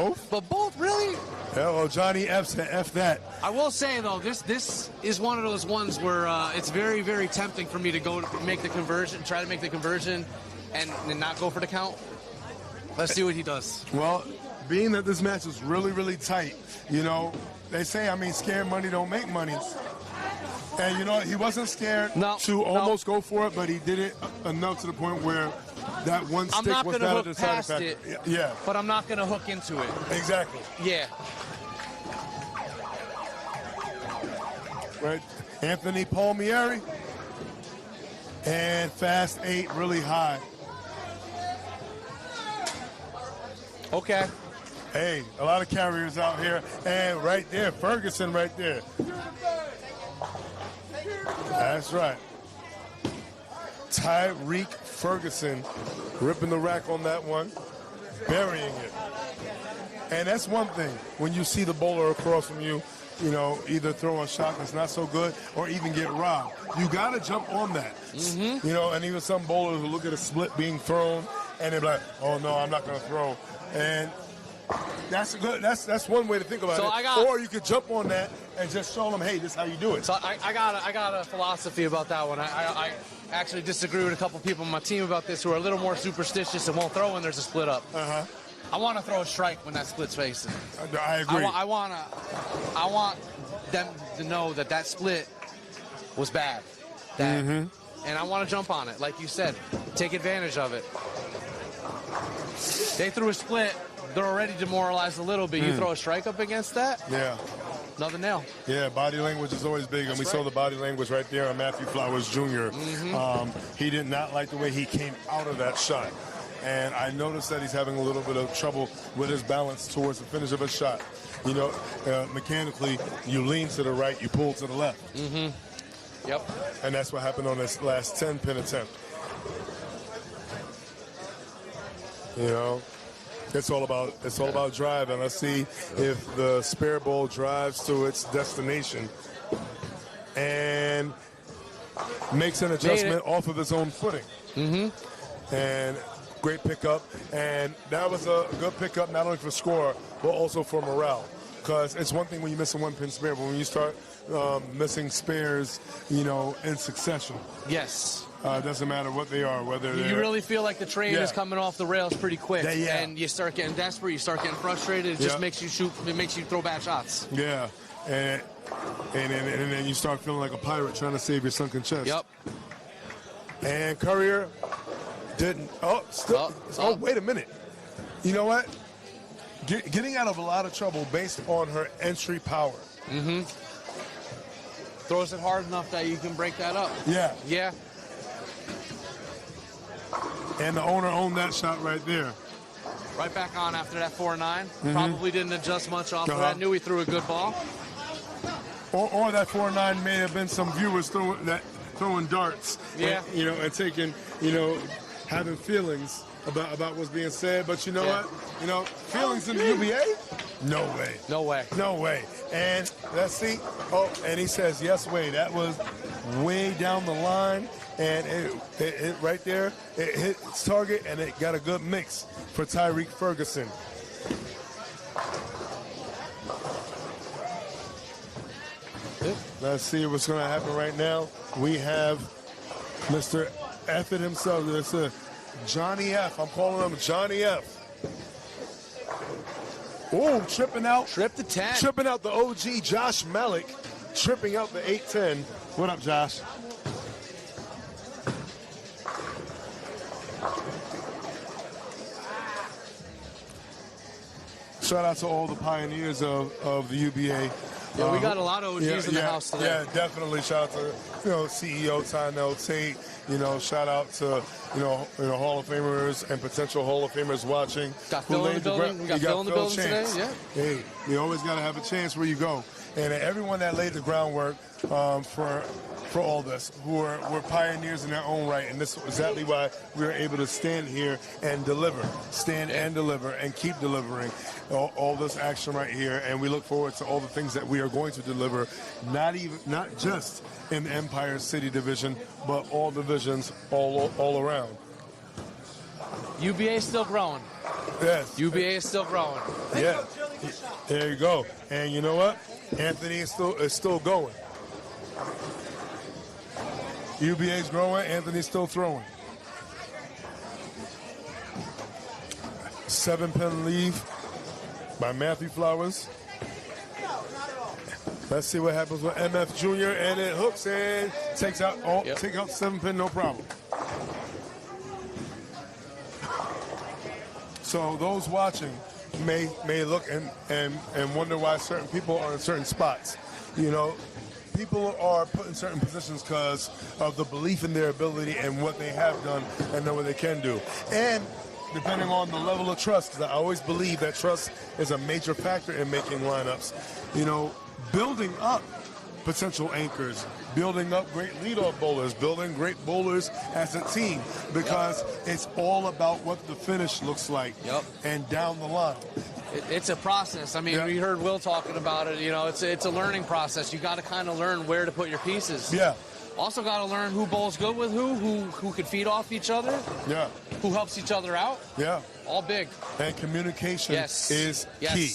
both, really? Yeah, well, Johnny F said F that. I will say, though, this is one of those ones where it's very, very tempting for me to go make the conversion, try to make the conversion, and not go for the count. Let's see what he does. Well, being that this match was really, really tight, you know, they say, scared money don't make money. And, you know, he wasn't scared to almost go for it, but he did it enough to the point where that one stick was not a deciding factor. Yeah. But I'm not going to hook into it. Exactly. Yeah. Right. Anthony Palmieri. And fast 8, really high. Okay. Hey, a lot of carriers out here. And right there, Ferguson right there. That's right. Tyreek Ferguson ripping the rack on that one, burying it. And that's one thing. When you see the bowler across from you, you know, either throw a shot that's not so good or even get robbed, you got to jump on that. Mm-hmm. You know, and even some bowlers will look at a split being thrown and they're like, oh, no, I'm not going to throw. And That's good. That's one way to think about it. Or you could jump on that and just show them, hey, this is how you do it. So I got a philosophy about that one. I actually disagree with a couple people on my team about this who are a little more superstitious and won't throw when there's a split up. I want to throw a strike when that split's facing. I agree. I want them to know that split was bad. And I want to jump on it, like you said, take advantage of it. They threw a split. They're already demoralized a little bit. You throw a strike up against that? Yeah. Another nail. Yeah, body language is always big, and we saw the body language right there on Matthew Flowers Jr. He did not like the way he came out of that shot. And I noticed that he's having a little bit of trouble with his balance towards the finish of a shot. You know, mechanically, you lean to the right, you pull to the left. Yep. And that's what happened on this last 10-pin attempt. You know, it's all about drive, and let's see if the spare ball drives to its destination and makes an adjustment off of its own footing. And great pickup, and that was a good pickup not only for score but also for morale. Because it's one thing when you miss a one-pin spare, but when you start missing spares, you know, in succession. Yes. It doesn't matter what they are, whether you really feel like the train is coming off the rails pretty quick, yeah. And you start getting desperate, you start getting frustrated. It just makes you shoot. It makes you throw bad shots. Yeah, and then you start feeling like a pirate trying to save your sunken chest. Yep. And Courier didn't. Wait a minute. You know what? Getting out of a lot of trouble based on her entry power. Throws it hard enough that you can break that up. Yeah. Yeah. And the owner owned that shot right there. Right back on after that 4-9. Probably didn't adjust much off of that. Knew he threw a good ball. Or that 4-9 may have been some viewers throwing darts. Yeah. And, you know, and taking, you know, having feelings about what's being said. But you know what? You know, feelings in the UBA? No way. No way. No way. And let's see. Oh, and he says, yes, way. That was way down the line. And it right there, it hit its target, and it got a good mix for Tyreek Ferguson. Let's see what's going to happen right now. We have Mr. F it himself. It's Johnny F. I'm calling him Johnny F. Oh, tripping out. Trip the 10. Tripping out the OG Josh Malik. Tripping out the 8-10. What up, Josh? Shout out to all the pioneers of the UBA. Yeah, we got a lot of OGs in the house today. Yeah, definitely. Shout out to CEO Tynell Tate. Shout out to Hall of Famers and potential Hall of Famers watching. Got Phil in the building. We got Phil in the building today. Yeah. Hey, you always got to have a chance where you go, and everyone that laid the groundwork for all this, who were pioneers in their own right, and this is exactly why we were able to stand here and deliver, and keep delivering all this action right here, and we look forward to all the things that we are going to deliver, not just in the Empire City division, but all divisions all around. UBA is still growing. Yes. UBA is still growing. Yeah. There you go. And you know what? Anthony is still going. UBA's growing, Anthony's still throwing. 7-pin lead by Matthew Flowers. Let's see what happens with MF Jr. and it hooks and takes out 7-pin, no problem. So those watching may look and wonder why certain people are in certain spots. People are put in certain positions because of the belief in their ability and what they have done and know what they can do. And depending on the level of trust, because I always believe that trust is a major factor in making lineups, building up potential anchors, building up great leadoff bowlers, building great bowlers as a team, because it's all about what the finish looks like and down the line. It's a process. I mean, we heard Will talking about it. It's a learning process. You got to kind of learn where to put your pieces. Yeah. Also got to learn who bowls good with who can feed off each other. Yeah. Who helps each other out. Yeah. all big. And communication is key.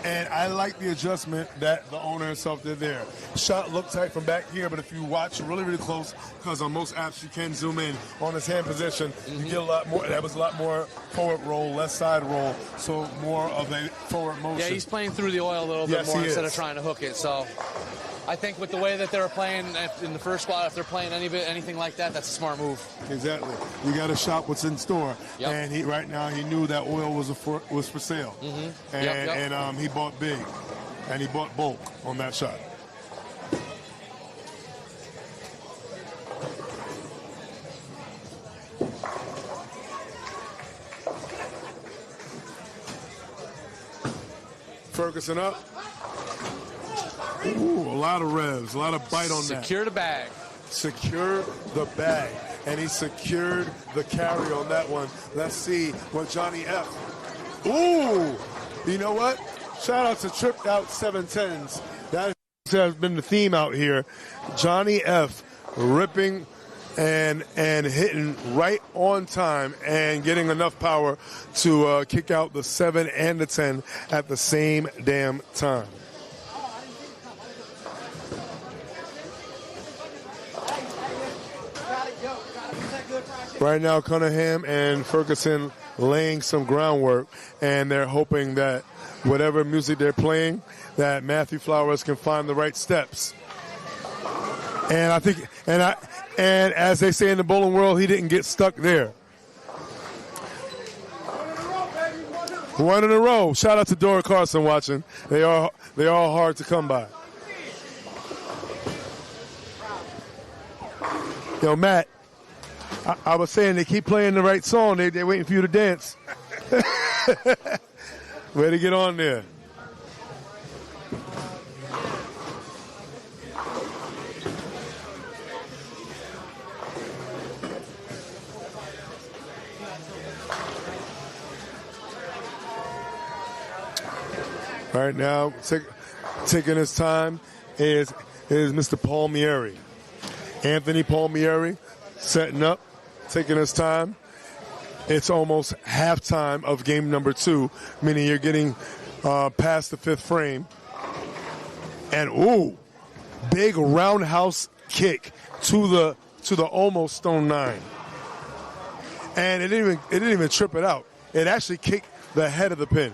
And I like the adjustment that the owner himself did there. Shot looked tight from back here, but if you watch really, really close, because on most apps you can zoom in on his hand position, you get a lot more. That was a lot more forward roll, less side roll, so more of a forward motion. Yeah, he's playing through the oil a little bit more instead of trying to hook it. So I think with the way that they were playing in the first squad, if they're playing anything like that, that's a smart move. Exactly. You got to shop what's in store. Yep. And right now he knew that oil was for sale. And he bought big. And he bought bulk on that shot. Ferguson up. Ooh, a lot of revs, a lot of bite on that. Secure the bag. Secure the bag. And he secured the carry on that one. Let's see what Johnny F. Ooh, you know what? Shout out to tripped out 710s. That has been the theme out here. Johnny F. ripping and hitting right on time and getting enough power to kick out the 7 and the 10 at the same damn time. Right now, Cunningham and Ferguson laying some groundwork, and they're hoping that whatever music they're playing, that Matthew Flowers can find the right steps. And I think, and as they say in the bowling world, he didn't get stuck there. One in a row. Shout out to Dora Carson watching. They are hard to come by. Yo, Matt. I was saying they keep playing the right song. They're waiting for you to dance. Way to get on there. Right now, taking his time is Mr. Palmieri. Anthony Palmieri setting up. Taking his time. It's almost halftime of game number 2, meaning you're getting past the 5th frame. And ooh, big roundhouse kick to the almost stone 9. And it didn't even trip it out. It actually kicked the head of the pin.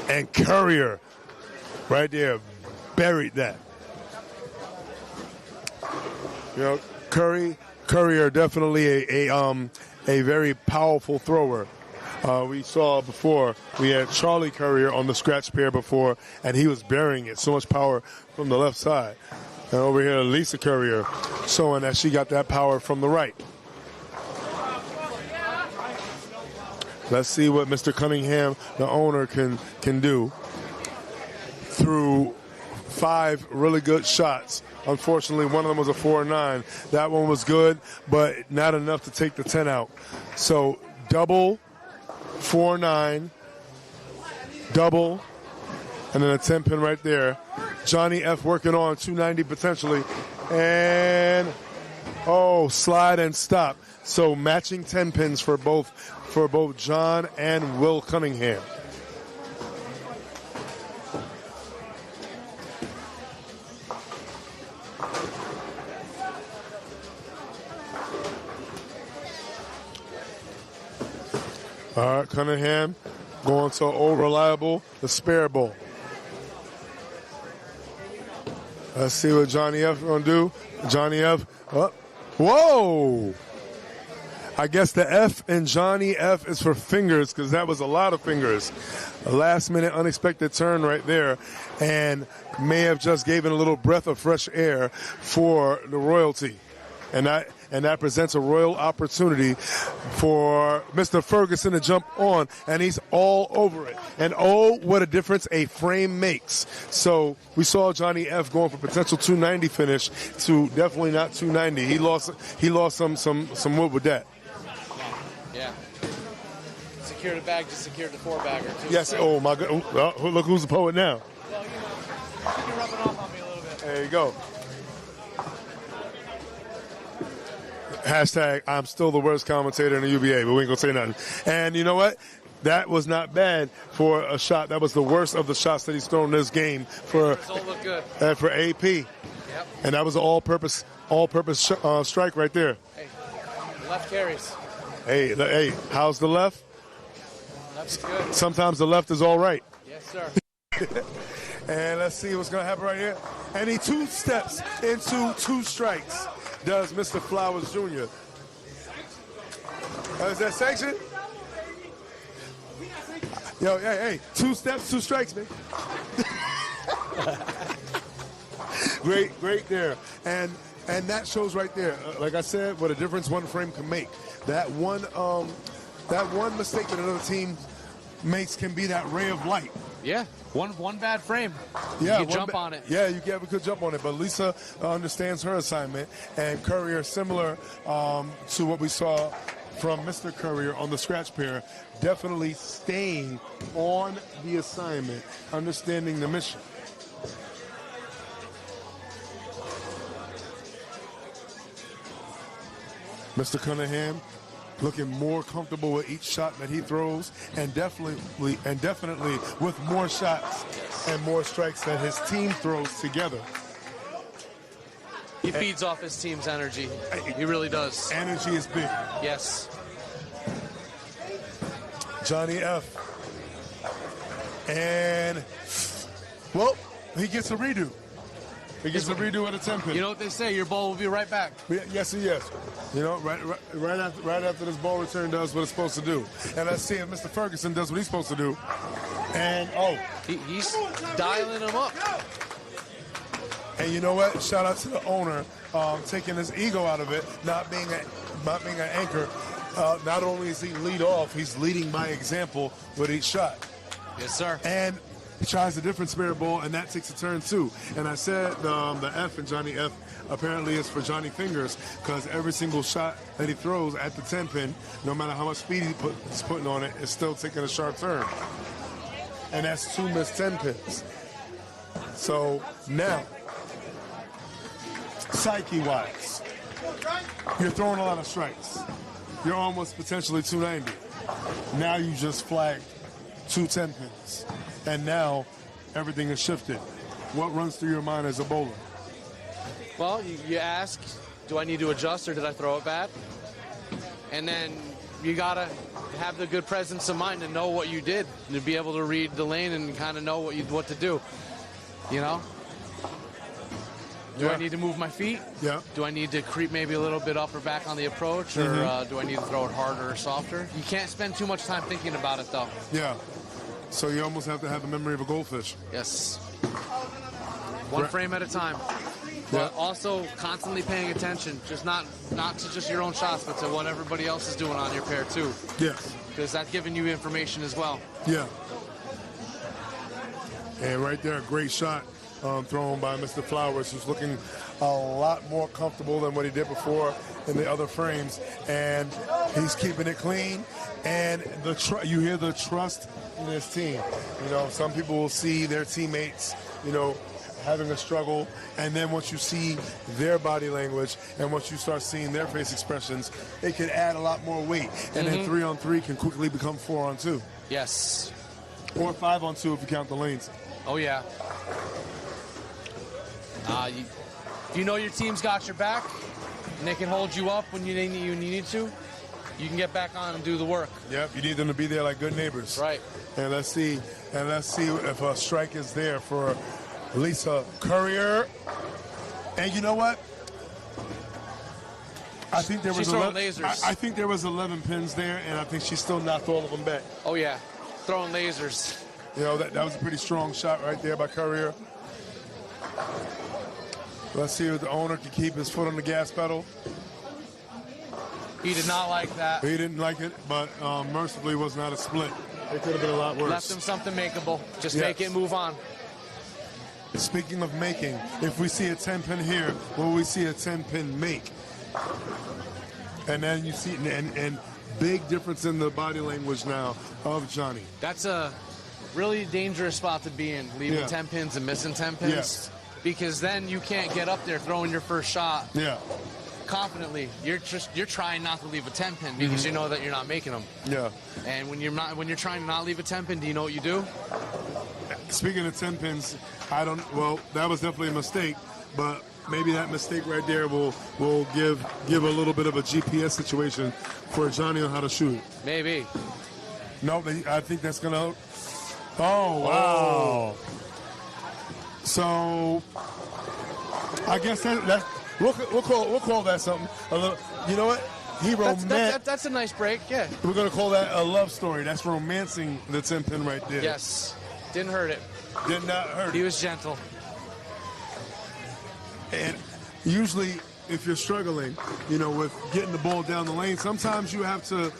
And Courier right there buried that. You know, Courier definitely a very powerful thrower. We saw before, we had Charlie Courier on the scratch pair before, and he was burying it. So much power from the left side. And over here, Lisa Courier showing that she got that power from the right. Let's see what Mr. Cunningham, the owner, can do through 5 really good shots. Unfortunately, one of them was a 4-9. That one was good, but not enough to take the 10 out. So double, 4-9, double, and then a 10 pin right there. Johnny F. working on 290 potentially. And, slide and stop. So matching 10 pins for both John and Will Cunningham. All right, Cunningham going to old reliable, the spare ball. Let's see what Johnny F. going to do. Johnny F. Oh, whoa! I guess the F in Johnny F. is for fingers, because that was a lot of fingers. A last-minute unexpected turn right there, and may have just given a little breath of fresh air for the royalty. And that presents a royal opportunity for Mr. Ferguson to jump on, and he's all over it. And what a difference a frame makes. So we saw Johnny F. going for potential 290 finish to definitely not 290. He lost some wood with that. Yeah. Secured the bag, just secured the 4-bagger too. Yes. So. Oh my God! Oh, look who's the poet now. There you go. Hashtag, I'm still the worst commentator in the UBA, but we ain't going to say nothing. And you know what? That was not bad for a shot. That was the worst of the shots that he's thrown this game for AP. Yep. And that was an all-purpose strike right there. Hey, left carries. Hey, how's the left? Left's good. Sometimes the left is all right. Yes, sir. And let's see what's going to happen right here. And he 2 steps into 2 strikes, does Mr. Flowers Jr. Is that sanction? Yo, hey, 2 steps, 2 strikes, man. Great there. And that shows right there, like I said, what a difference one frame can make. That one mistake that another team makes can be that ray of light. Yeah, one bad frame. Yeah, you can jump on it. Yeah, we could jump on it. But Lisa understands her assignment, and Courier, similar to what we saw from Mr. Courier on the scratch pair, definitely staying on the assignment, understanding the mission. Mr. Cunningham looking more comfortable with each shot that he throws, and definitely with more shots and more strikes that his team throws together. He feeds off his team's energy. He really does. Energy is big. Yes. Johnny F. And, well, he gets a redo. He gets a redo at a 10 pin. You know what they say, your ball will be right back. Yes, he is. You know, right after this ball return does what it's supposed to do. And let's see if Mr. Ferguson does what he's supposed to do. And, he's dialing him up. And you know what? Shout out to the owner taking his ego out of it, not being an anchor. Not only is he lead off, he's leading by example with each shot. Yes, sir. And he tries a different spare ball, and that takes a turn too. And I said the F in Johnny F apparently is for Johnny Fingers, because every single shot that he throws at the 10 pin, no matter how much speed he's putting on it, is still taking a sharp turn. And that's 2 missed 10 pins. So now, psyche-wise, you're throwing a lot of strikes. You're almost potentially 290. Now you just flagged 2 10 pins. And now everything is shifted. What runs through your mind as a bowler? Well, you ask, do I need to adjust or did I throw it bad? And then you got to have the good presence of mind to know what you did, to be able to read the lane and kind of know what to do. You know? Do I need to move my feet? Yeah. Do I need to creep maybe a little bit up or back on the approach? Or do I need to throw it harder or softer? You can't spend too much time thinking about it, though. Yeah. So you almost have to have the memory of a goldfish. Yes. One frame at a time. But also constantly paying attention, just not to just your own shots, but to what everybody else is doing on your pair, too. Yes. Because that's giving you information as well. Yeah. And right there, a great shot thrown by Mr. Flowers, who's looking a lot more comfortable than what he did before in the other frames. And he's keeping it clean. And you hear the trust in his team. You know, some people will see their teammates, you know, having a struggle, and then once you see their body language and once you start seeing their face expressions, it can add a lot more weight. And then 3-on-3 can quickly become 4-on-2. Yes. Or 5-on-2 if you count the lanes. Oh, yeah. You know your team's got your back, and they can hold you up when you need to. You can get back on and do the work. Yep, you need them to be there like good neighbors. Right. And let's see if a strike is there for Lisa Courier. And you know what? I think there was lasers. I think there was 11 pins there, and I think she still knocked all of them back. Oh yeah, throwing lasers. You know, that was a pretty strong shot right there by Courier. Let's see if the owner can keep his foot on the gas pedal. He did not like that. He didn't like it, but mercifully was not a split. It could have been a lot worse. Left him something makeable. Just make it, move on. Speaking of making, if we see a 10-pin here, will we see a 10-pin make? And then you see, and big difference in the body language now of Johnny. That's a really dangerous spot to be in, leaving 10 pins and missing 10 pins. Yes. because then you can't get up there throwing your first shot Yeah. confidently. You're trying not to leave a 10 pin because you know that you're not making them. Yeah. And when you're trying to not leave a 10 pin, do you know what you do? Speaking of 10 pins, well, that was definitely a mistake, but maybe that mistake right there will give a little bit of a GPS situation for Johnny on how to shoot. Maybe. No, I think that's gonna. Oh wow! So I guess that we'll call that something. A little, you know what? That's a nice break. Yeah. We're gonna call that a love story. That's romancing the 10 pin right there. Yes. Didn't hurt it. Did not hurt. He was gentle. And usually, if you're struggling, with getting the ball down the lane, sometimes you have to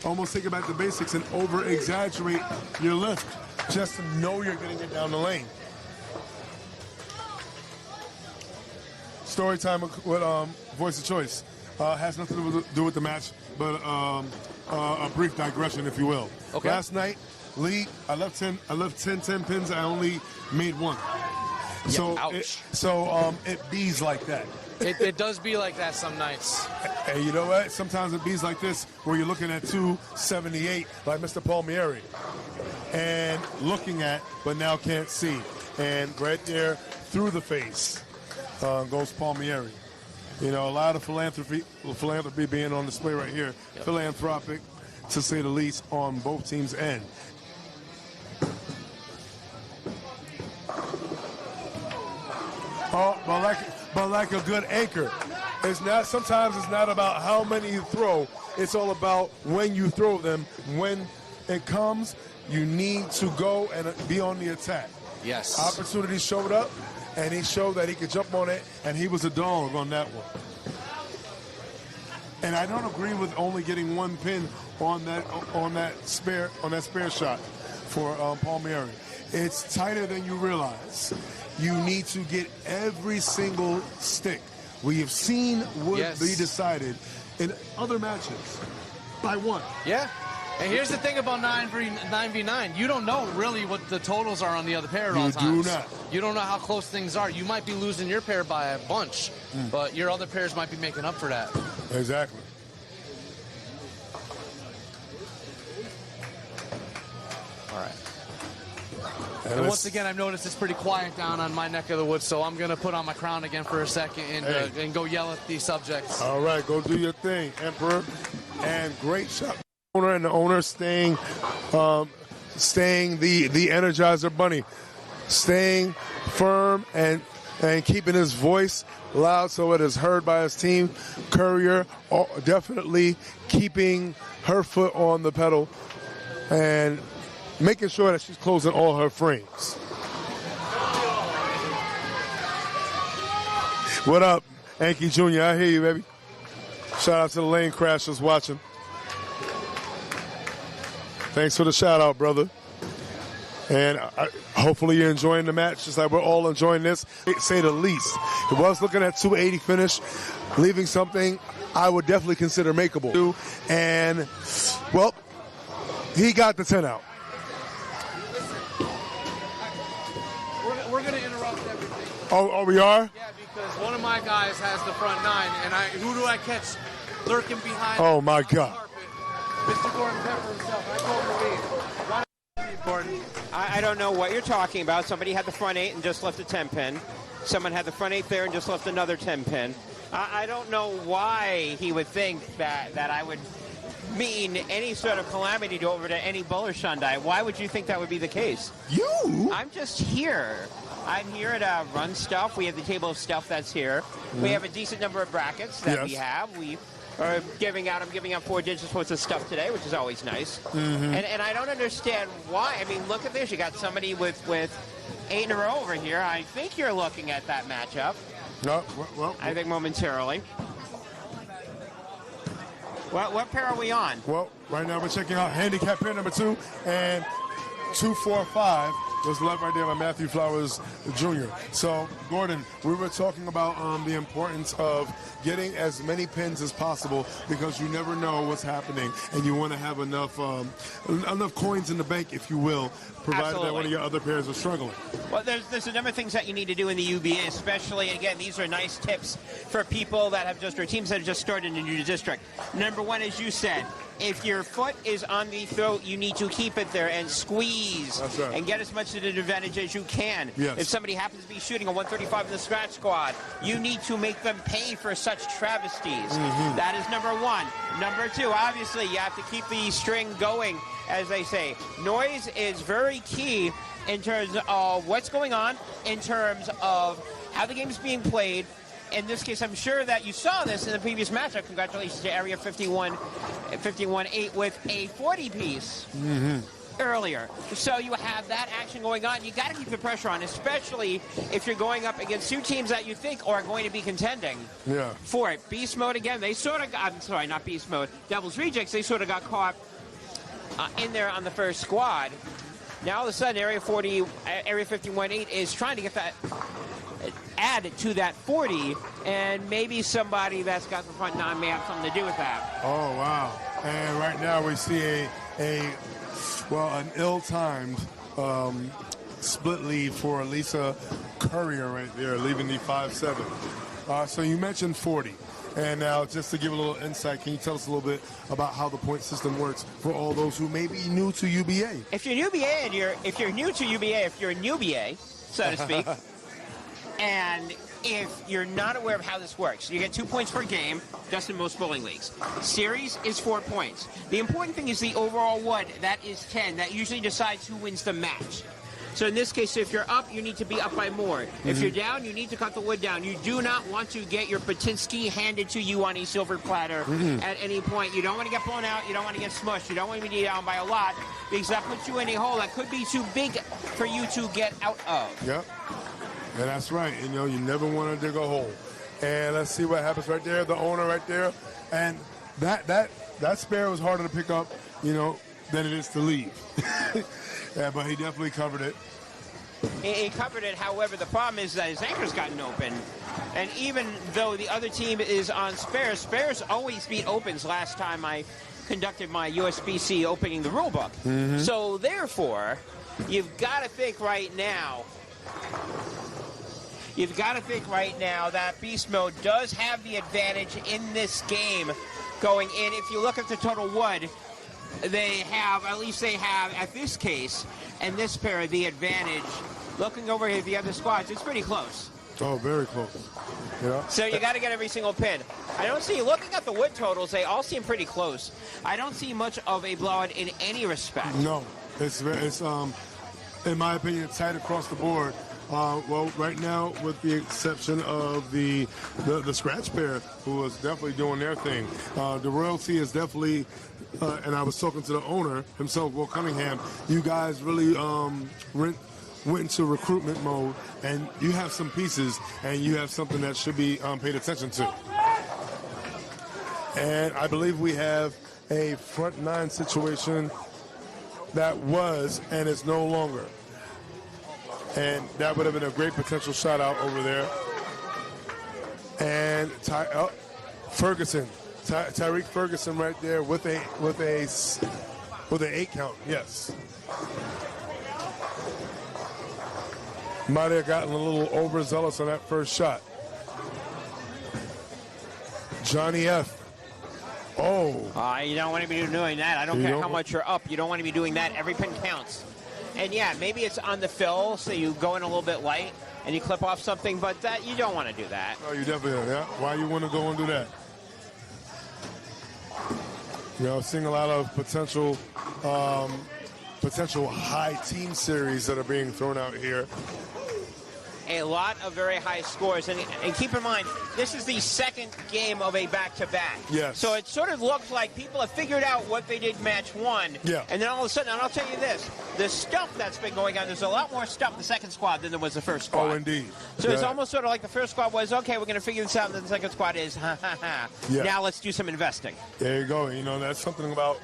almost take it back to basics and over-exaggerate your lift just to know you're getting it down the lane. Story time with Voice of Choice. Has nothing to do with the match, but a brief digression, if you will. Okay. Last night, Lee, I left 10 pins. I only made one. Yeah, So it bees like that. It does be like that some nights. And you know what? Sometimes it bees like this where you're looking at 278 like Mr. Palmieri and looking at but now can't see. And right there through the face goes Palmieri. A lot of philanthropy being on display right here. Yep. Philanthropic, to say the least, on both teams' end. Oh, but like a good anchor. Sometimes it's not about how many you throw. It's all about when you throw them. When it comes, you need to go and be on the attack. Yes. Opportunity showed up, and he showed that he could jump on it, and he was a dog on that one. And I don't agree with only getting one pin on that spare shot for Palmieri. It's tighter than you realize. You need to get every single stick. We have seen would be decided in other matches by one. Yeah. And here's the thing about 9v9. You don't know really what the totals are on the other pair at all times. You do not. You don't know how close things are. You might be losing your pair by a bunch, but your other pairs might be making up for that. Exactly. All right. And once again, I've noticed it's pretty quiet down on my neck of the woods, so I'm going to put on my crown again for a second and go yell at these subjects. All right, go do your thing, Emperor. And great shot. Owner and the owner staying the Energizer Bunny, staying firm and keeping his voice loud so it is heard by his team. Courier definitely keeping her foot on the pedal and making sure that she's closing all her frames. What up, Yankee Jr.? I hear you, baby. Shout out to the lane crashers watching. Thanks for the shout out, brother. And hopefully you're enjoying the match just like we're all enjoying this, say the least. It was looking at 280 finish, leaving something I would definitely consider makeable. And, well, he got the 10 out. We're going to interrupt everything. Oh, we are? Yeah, because one of my guys has the front nine, and who do I catch lurking behind? Oh, my God. Mr. Gordon Pepper himself. I told him to leave. Why don't you leave, Gordon? I don't know what you're talking about. Somebody had the front 8 and just left a 10 pin. Someone had the front 8 there and just left another 10 pin. I don't know why he would think that I would mean any sort of calamity to over to any bowler Shundai. Why would you think that would be the case? You? I'm just here. I'm here to run stuff. We have the table of stuff that's here. We have a decent number of brackets that we have. I'm giving out 4 digits worth of stuff today, which is always nice. And I don't understand why. I mean, look at this. You got somebody with 8 in a row over here. I think you're looking at that matchup. No, well, I think momentarily. What pair are we on? Well, right now we're checking out handicap pair number 2 and 245. was led right there by Matthew Flowers Jr. So, Gordon, we were talking about the importance of getting as many pins as possible because you never know what's happening, and you want to have enough coins in the bank, if you will, provided that one of your other pairs are struggling. Well, there's a number of things that you need to do in the UBA, especially, again, these are nice tips for people that have just, or teams that have just started in your district. Number one, as you said, if your foot is on the throat, you need to keep it there and squeeze. That's right. And get as much of an advantage as you can. Yes. If somebody happens to be shooting a 135 in the scratch squad, you need to make them pay for such travesties. That is number one. Number two, obviously, you have to keep the string going, as they say. Noise is very key in terms of what's going on, in terms of how the game is being played. In this case, I'm sure that you saw this in the previous matchup. Congratulations to Area 51-8 with a 40-piece earlier. So you have that action going on. You got to keep the pressure on, especially if you're going up against two teams that you think are going to be contending for it. Beast Mode, again, they sort of got, I'm sorry, not Beast Mode, Devil's Rejects, they sort of got caught in there on the first squad. Now all of a sudden, Area 51-8 is trying to get that added to that 40, and maybe somebody that's got the front nine may have something to do with that. Oh, wow. And right now we see an ill-timed split lead for Lisa Courier right there, leaving the 5-7. So you mentioned 40. And now, just to give a little insight, can you tell us a little bit about how the point system works for all those who may be new to UBA? If you're new UBA and if you're new to UBA, if you're a new UBA, so to speak, and if you're not aware of how this works, you get 2 points per game, just in most bowling leagues. Series is 4 points. The important thing is the overall wood. That is 10. That usually decides who wins the match. So in this case, if you're up, you need to be up by more. If you're down, you need to cut the wood down. You do not want to get your Patinsky handed to you on a silver platter at any point. You don't want to get blown out. You don't want to get smushed. You don't want to be down by a lot, because that puts you in a hole that could be too big for you to get out of. Yep. And that's right. You know, you never want to dig a hole. And let's see what happens right there. The owner right there. And that spare was harder to pick up, you know, than it is to leave. Yeah, but he definitely covered it. He covered it. However, the problem is that his anchor's gotten open. And even though the other team is on spares, spares always beat opens last time I conducted my USBC opening the rule book. So therefore, you've got to think right now that Beast Mode does have the advantage in this game going in. If you look at the total wood, they have, at this case, and this pair, the advantage. Looking over at the other squads, it's pretty close. Oh, very close. Yeah. So you got to get every single pin. I don't see, looking at the wood totals, they all seem pretty close. I don't see much of a blowout in any respect. No, it's in my opinion, tight across the board. Well, right now, with the exception of the scratch pair, who is definitely doing their thing, the royalty is definitely, and I was talking to the owner himself, Will Cunningham. You guys really went into recruitment mode, and you have some pieces, and you have something that should be paid attention to. And I believe we have a front nine situation that was and is no longer. And that would have been a great potential shot out over there. And Ferguson, Tyreek Ferguson, right there with an 8 count. Yes. Might have gotten a little overzealous on that first shot. Johnny F. Oh. You don't want to be doing that. I don't care how much you're up. You don't want to be doing that. Every pin counts. And yeah, maybe it's on the fill, so you go in a little bit light and you clip off something, but that you don't want to do that. No, you definitely don't. Yeah. Why you want to go and do that? You know, seeing a lot of potential high team series that are being thrown out here. A lot of very high scores. And keep in mind, this is the second game of a back-to-back. Yes. So it sort of looks like people have figured out what they did match one. Yeah. And then all of a sudden, and I'll tell you this, the stuff that's been going on, there's a lot more stuff in the second squad than there was the first squad. Oh, indeed. So it's almost sort of like the first squad was, okay, we're going to figure this out, and then the second squad is, ha. Yeah. Now let's do some investing. There you go. You know, that's something about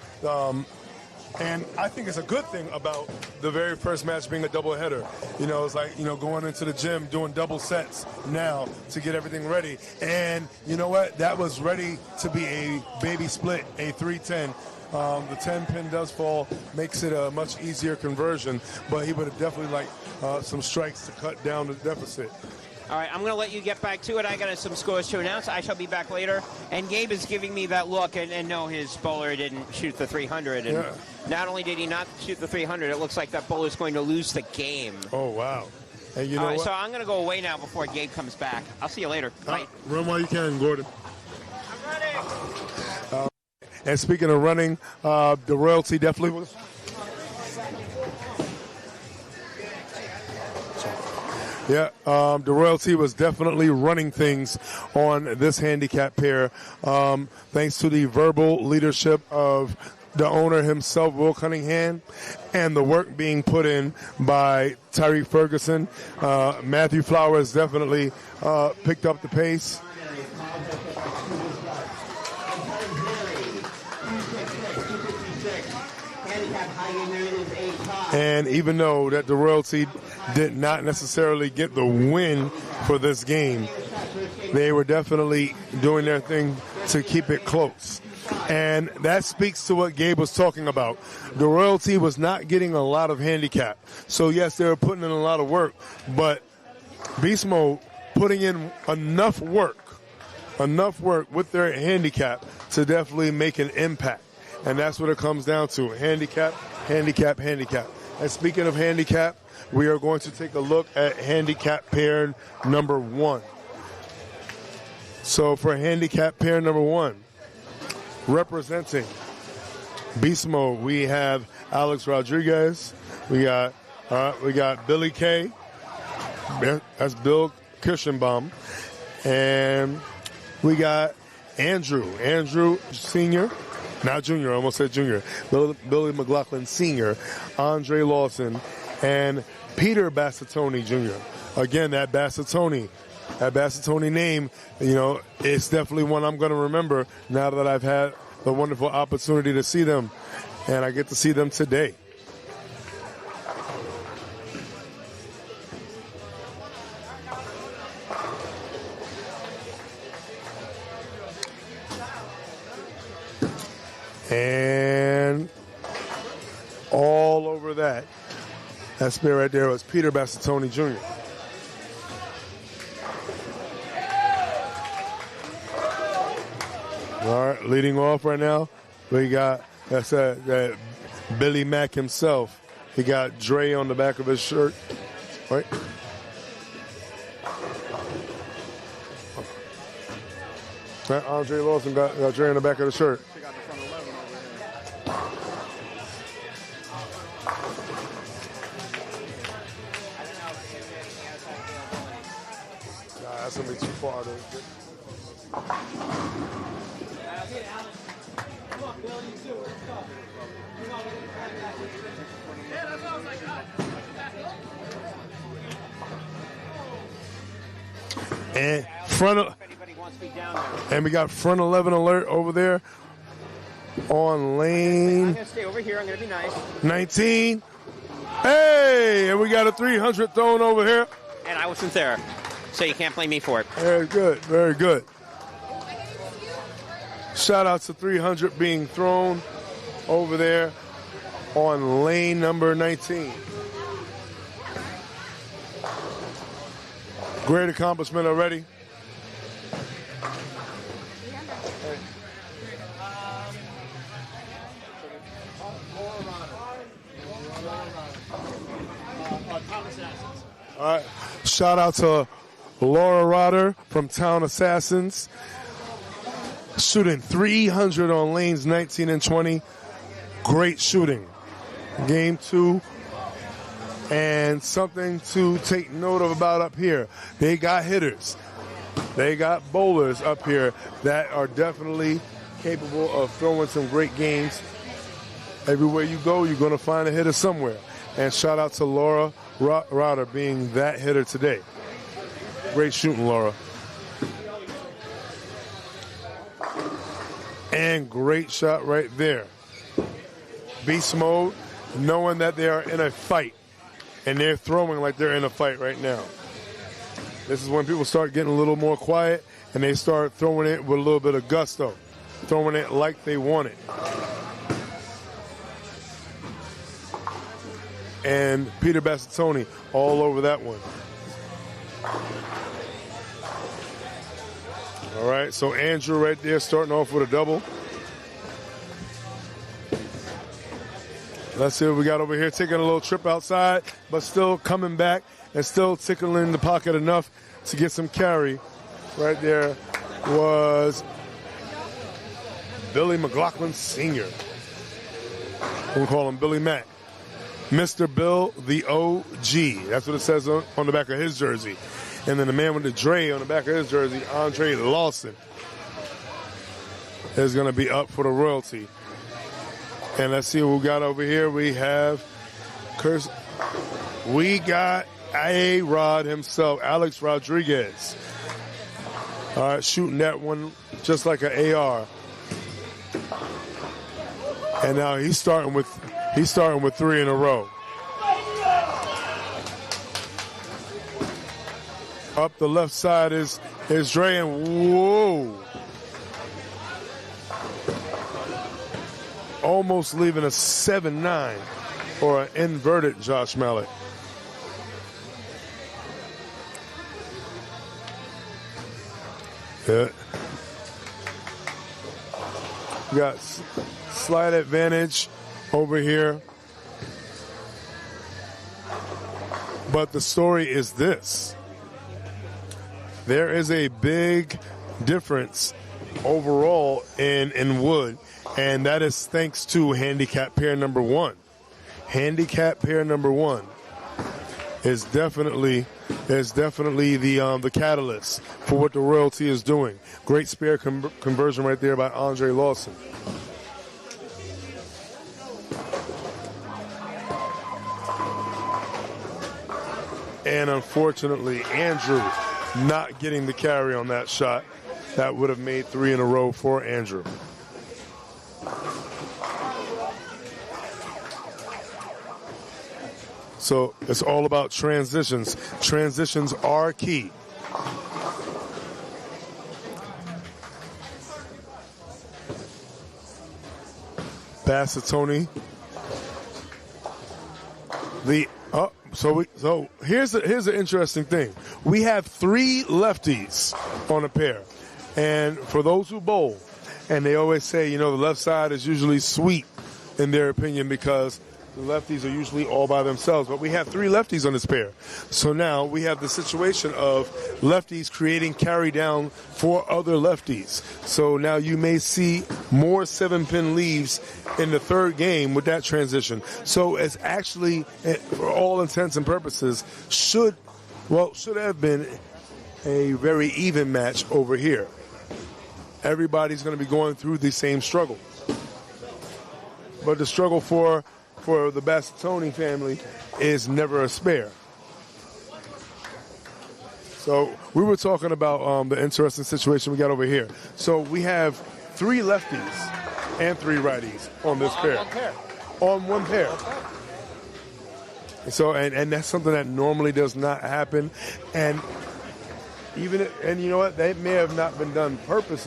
And I think it's a good thing about the very first match being a doubleheader. You know, it's like, you know, going into the gym, doing double sets now to get everything ready. And you know what? That was ready to be a baby split, a 3-10. The 10 pin does fall, makes it a much easier conversion, but he would have definitely liked some strikes to cut down the deficit. All right, I'm going to let you get back to it. I got some scores to announce. I shall be back later. And Gabe is giving me that look, and no, his bowler didn't shoot the 300. And not only did he not shoot the 300, it looks like that bowler is going to lose the game. Oh, wow. And you know what? So I'm going to go away now before Gabe comes back. I'll see you later. Bye. Run while you can, Gordon. I'm running. And speaking of running, the royalty definitely was... Yeah, the royalty was definitely running things on this handicap pair, thanks to the verbal leadership of the owner himself, Will Cunningham, and the work being put in by Tyreek Ferguson. Matthew Flowers definitely picked up the pace. And even though that the royalty did not necessarily get the win for this game, they were definitely doing their thing to keep it close. And that speaks to what Gabe was talking about. The royalty was not getting a lot of handicap. So yes, they were putting in a lot of work, but Beast Mode putting in enough work with their handicap to definitely make an impact. And that's what it comes down to. Handicap, handicap, handicap. And speaking of handicap, we are going to take a look at handicap pair number 1. So for handicap pair number 1, representing Beast Mode, we have Alex Rodriguez. We got Billy K. That's Bill Kirschenbaum. And we got Andrew Sr., not Junior, I almost said Junior. Billy McLaughlin Sr., Andre Lawson, and Peter Bassatoni Jr. Again, that Bassatoni name, you know, it's definitely one I'm going to remember now that I've had the wonderful opportunity to see them, and I get to see them today. And all over that pair right there was Peter Bassatoni Jr. All right, leading off right now, we got that Billy Mack himself. He got Dre on the back of his shirt, right? Andre Lawson got Dre on the back of the shirt. That's going to be too far. And we got front 11 alert over there on lane. I'm going to stay over here. I'm going to be nice. 19. Hey, and we got a 300 thrown over here. And I wasn't there, so you can't blame me for it. Very good, very good. Shout out to 300 being thrown over there on lane number 19. Great accomplishment already. All right. Shout out to Laura Rotter from Town Assassins, shooting 300 on lanes 19 and 20. Great shooting. Game 2. And something to take note of about up here. They got hitters. They got bowlers up here that are definitely capable of throwing some great games. Everywhere you go, you're going to find a hitter somewhere. And shout out to Laura Rotter being that hitter today. Great shooting, Laura. And great shot right there. beast mode, knowing that they are in a fight. And they're throwing like they're in a fight right now. This is when people start getting a little more quiet and they start throwing it with a little bit of gusto, throwing it like they want it. And Peter Bassatoni all over that one. All right, so Andrew right there starting off with a double. Let's see what we got over here. Taking a little trip outside, but still coming back and still tickling the pocket enough to get some carry. Right there was Billy McLaughlin Sr. We'll call him Billy Mack. Mr. Bill, the OG. That's what it says on the back of his jersey. And then the man with the Dre on the back of his jersey, Andre Lawson, is going to be up for the royalty. And let's see what we got over here. We have we got A-Rod himself, Alex Rodriguez. All right, shooting that one just like an AR. And now he's starting with 3 in a row. Up the left side is Dre, and whoa. Almost leaving a 7-9 or an inverted Josh Mallett. Yeah. We got slight advantage over here. But the story is this. There is a big difference overall in wood, and that is thanks to handicap pair number 1. Handicap pair number 1 is definitely the catalyst for what the royalty is doing. Great spare conversion right there by Andre Lawson. And unfortunately, Andrew not getting the carry on that shot. That would have made 3 in a row for Andrew. So it's all about transitions. Transitions are key. Bassatoni. So here's an interesting thing. We have 3 lefties on a pair. And for those who bowl, and they always say, the left side is usually sweet in their opinion because the lefties are usually all by themselves. But we have 3 lefties on this pair. So now we have the situation of lefties creating carry down for other lefties. So now you may see more 7-pin leaves in the 3rd game with that transition. So it's actually, for all intents and purposes, should have been a very even match over here. Everybody's going to be going through the same struggle. But the struggle for the Bassatoni family is never a spare. So we were talking about the interesting situation we got over here. So we have 3 lefties and 3 righties on this pair. On one pair. So and that's something that normally does not happen. And you know what? That may have not been done purposely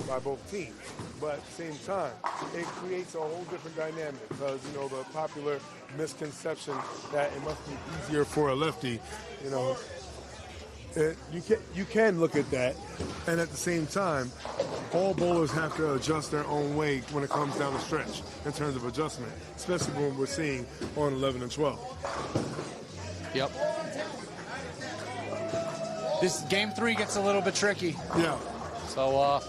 by both teams. But at the same time, it creates a whole different dynamic because, the popular misconception that it must be easier for a lefty, you can look at that. And at the same time, all bowlers have to adjust their own way when it comes down the stretch in terms of adjustment, especially when we're seeing on 11 and 12. Yep. This game 3 gets a little bit tricky. Yeah. So,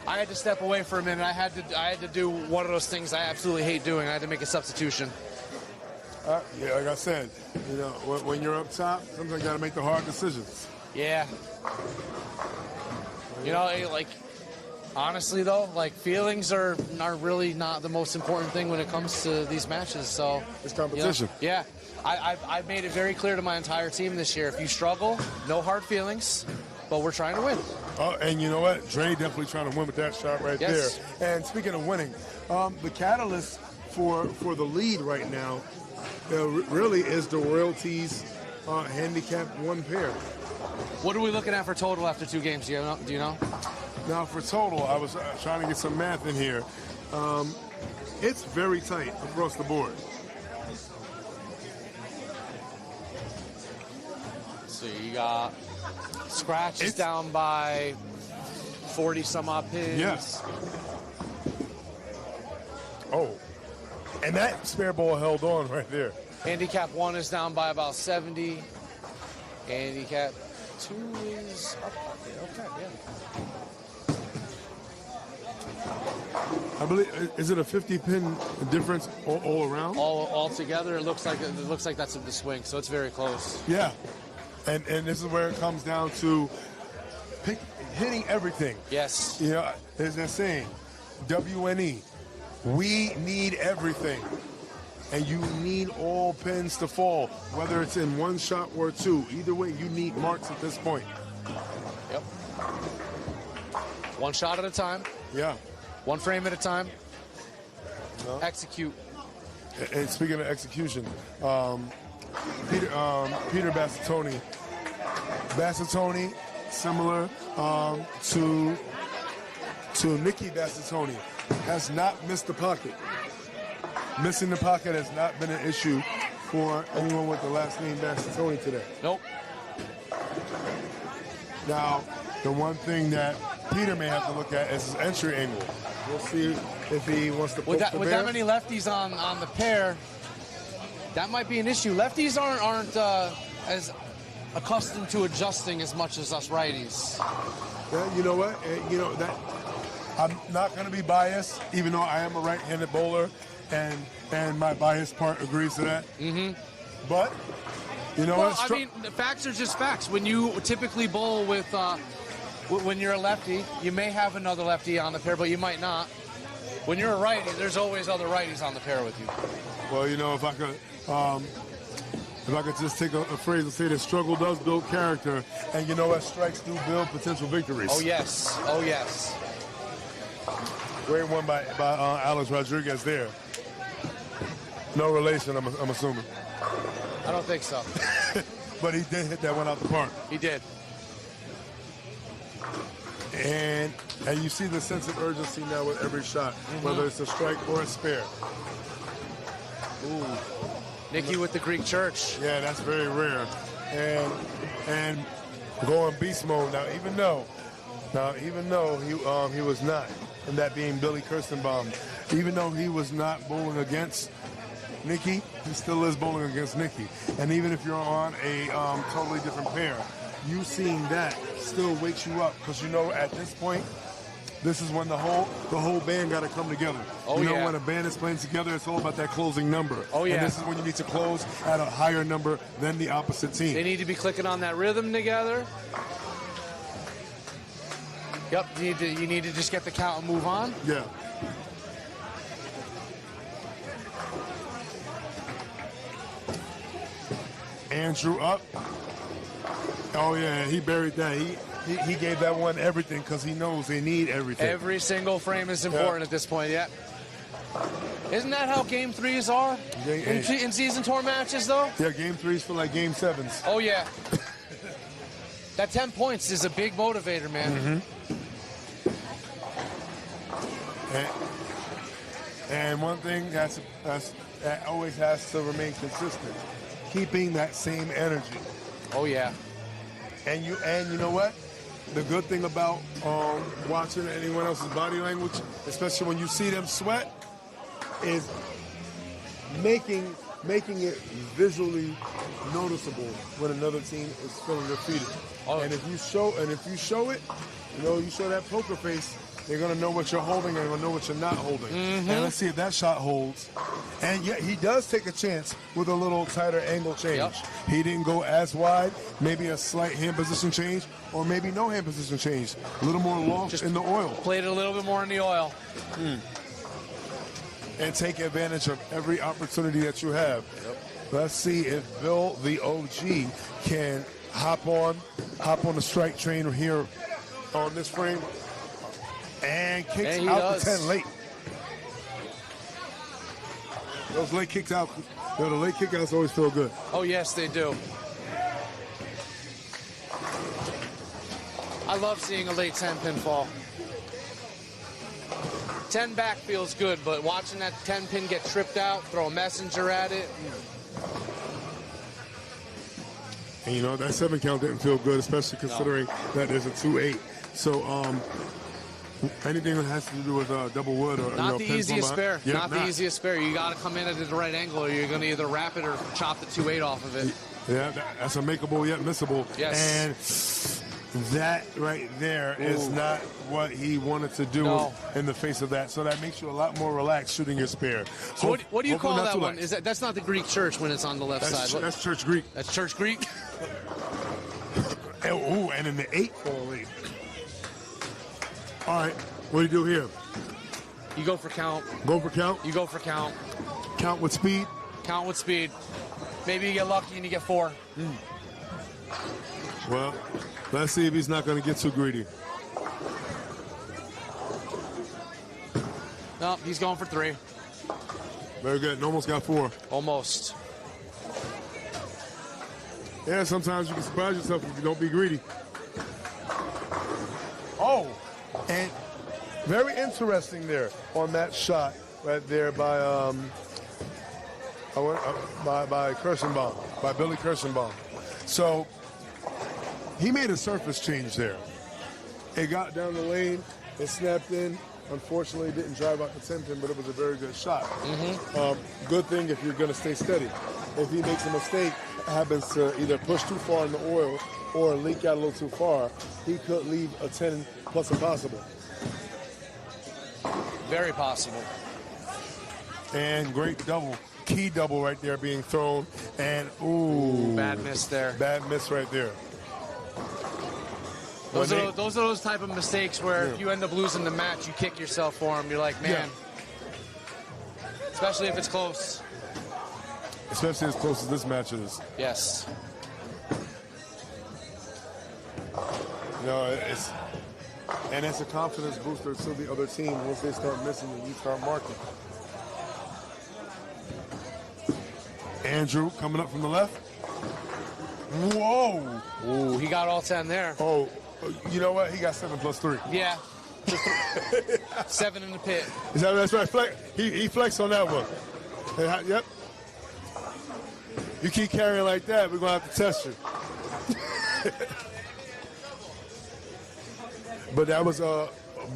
I had to step away for a minute. I had to do one of those things I absolutely hate doing. I had to make a substitution. Yeah, like I said, when you're up top, sometimes you got to make the hard decisions. Yeah. Honestly though, feelings are really not the most important thing when it comes to these matches. So it's competition. Yeah. I've made it very clear to my entire team this year. If you struggle, no hard feelings. But we're trying to win. Oh, and you know what? Dre definitely trying to win with that shot right there. And speaking of winning, the catalyst for the lead right now really is the Royalties handicap 1 pair. What are we looking at for total after 2 games? Do you know? Now for total, I was trying to get some math in here. It's very tight across the board. So you got Scratch is down by 40 some odd pins. Yes. Oh, and that spare ball held on right there. Handicap 1 is down by about 70. Handicap 2 is up. Okay, yeah. I believe, is it a 50-pin difference all around? All together, it looks like that's the swing, so it's very close. Yeah, and this is where it comes down to hitting everything. Yes. You know, there's that saying, WNE, we need everything. And you need all pins to fall, whether it's in 1 shot or 2. Either way, you need marks at this point. Yep. 1 shot at a time. Yeah. 1 frame at a time. No. Execute. And speaking of execution, Peter Bassatoni. Bassatoni, similar to Nicky Bassatoni, has not missed the pocket. Missing the pocket has not been an issue for anyone with the last name Bassatoni today. Nope. Now, the one thing that Peter may have to look at is his entry angle. We'll see if he wants to poke the With bear. that many lefties on the pair, that might be an issue. Lefties aren't as accustomed to adjusting as much as us righties. Yeah, you know what? You know that I'm not going to be biased, even though I am a right-handed bowler, and my biased part agrees to that. Mm-hmm. But you know what? I mean, the facts are just facts. When you typically bowl with, when you're a lefty, you may have another lefty on the pair, but you might not. When you're a righty, there's always other righties on the pair with you. Well, you know, if I could just take a phrase and say that struggle does build character, and you know what, strikes do build potential victories. Oh yes, oh yes. Great one by Alex Rodriguez there. No relation, I'm assuming. I don't think so. But he did hit that one out the park. He did. And you see the sense of urgency now with every shot, whether it's a strike or a spare. Ooh. Nicky with the Greek church. Yeah, that's very rare. And going beast mode now, even though he was not, and that being Billy Kirstenbaum, even though he was not bowling against Nicky, he still is bowling against Nicky. And even if you're on a totally different pair, you seeing that still wakes you up, because you know at this point, this is when the whole band got to come together. Oh, you know, yeah. when a band is playing together, it's all about that closing number. Oh, yeah. And this is when you need to close at a higher number than the opposite team. They need to be clicking on that rhythm together. Yep, you need to just get the count and move on. Yeah. Andrew up. Oh, yeah, he buried that. He gave that one everything because he knows they need everything. Every single frame is important at this point, yeah. Isn't that how Game 3s are in season tour matches, though? Yeah, Game 3s feel like Game 7s. Oh, yeah. That 10 points is a big motivator, man. And one thing that always has to remain consistent, keeping that same energy. Oh, yeah. And you know what? The good thing about watching anyone else's body language, especially when you see them sweat, is making it visually noticeable when another team is feeling defeated. Oh. And if you show it, you know, you show that poker face, they're gonna know what you're holding and they're gonna know what you're not holding. And let's see if that shot holds. And yeah, he does take a chance with a little tighter angle change. Yep. He didn't go as wide, maybe a slight hand position change, or maybe no hand position change. A little more loft in the oil. Played it a little bit more in the oil. And take advantage of every opportunity that you have. Yep. Let's see if Bill, the OG, can hop on the strike train here on this frame. And kicks out the 10 late. Those late kicks out, the late kickouts always feel good. Oh, yes, they do. I love seeing a late 10-pin fall. 10 back feels good, but watching that 10-pin get tripped out, throw a messenger at it. And, you know, that 7 count didn't feel good, especially considering that there's a 2-8. So, anything that has to do with double wood or not the easiest spare. Yeah, not the easiest spare. You got to come in at the right angle, or you're going to either wrap it or chop the 2-8 off of it. Yeah, that's a makeable yet missable. Yes. And that right there is not what he wanted to do in the face of that. So that makes you a lot more relaxed shooting your spare. So what do you call that one? Is that's not the Greek church when it's on the left side? That's church Greek. That's church Greek. And in the 8 fall late. All right, what do you do here? You go for count. Go for count? You go for count. Count with speed? Count with speed. Maybe you get lucky and you get 4. Well, let's see if he's not going to get too greedy. No, he's going for 3. Very good. And almost got 4. Almost. Yeah, sometimes you can surprise yourself if you don't be greedy. Oh, and very interesting there on that shot right there by Kirschenbaum, by Billy Kirschenbaum. So he made a surface change there. It got down the lane, it snapped in. Unfortunately, it didn't drive out the 10-pin, but it was a very good shot. Good thing if you're going to stay steady. If he makes a mistake, happens to either push too far in the oil or leak out a little too far, he could leave a 10 plus impossible. Very possible. And great double, key double right there being thrown. And, ooh. Bad miss there. Bad miss right there. Those are those type of mistakes where if you end up losing the match, you kick yourself for them. You're like, man. Especially if it's close. Especially as close as this match is. Yes. No, it's a confidence booster to the other team once they start missing and you start marking. Andrew coming up from the left. Whoa! Ooh, he got all 10 there. Oh, you know what? He got 7 plus 3. Yeah. 7 in the pit. That's right. He flexed on that one. Yep. You keep carrying like that, we're going to have to test you. But that was a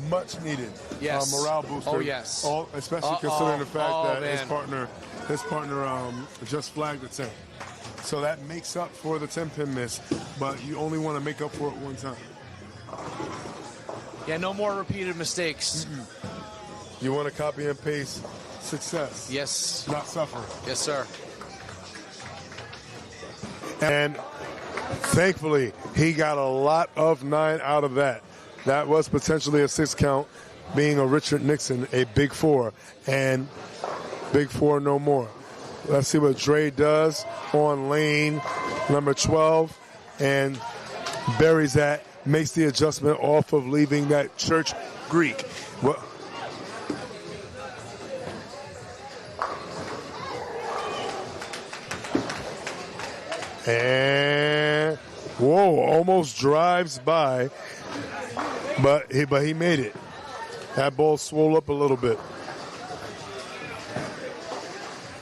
much needed morale booster. Oh, yes. Especially considering the fact that his partner just flagged the 10. So that makes up for the 10-pin miss, but you only want to make up for it one time. Yeah, no more repeated mistakes. You want to copy and paste success. Yes. Not suffering. Yes, sir. And thankfully, he got a lot of 9 out of that. That was potentially a 6 count, being a Richard Nixon, a big 4, and big 4 no more. Let's see what Dre does on lane number 12, and buries that, makes the adjustment off of leaving that church Greek. What? And whoa, almost drives by, but he made it. That ball swole up a little bit.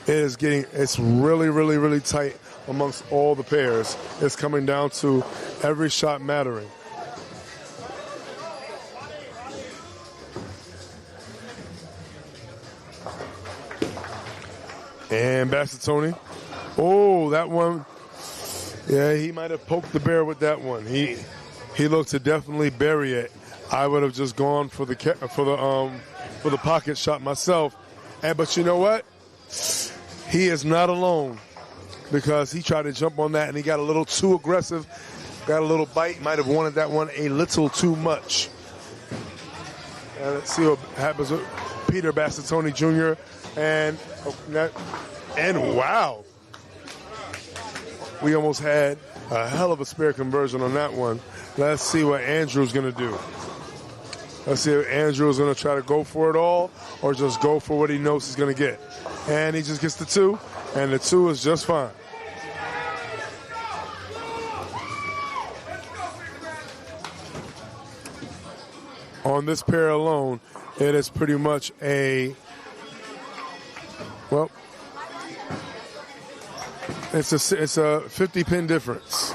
It's really, really, really tight amongst all the pairs. It's coming down to every shot mattering. And Bassatoni. Oh, that one. Yeah, he might have poked the bear with that one. He looked to definitely bury it. I would have just gone for the pocket shot myself. But you know what? He is not alone, because he tried to jump on that and he got a little too aggressive, got a little bite, might have wanted that one a little too much. And let's see what happens with Peter Bassatoni Jr. And wow. We almost had a hell of a spare conversion on that one. Let's see what Andrew's going to do. Let's see if Andrew is going to try to go for it all or just go for what he knows he's going to get. And he just gets the 2, and the 2 is just fine. On this pair alone, it is pretty much it's a 50-pin difference.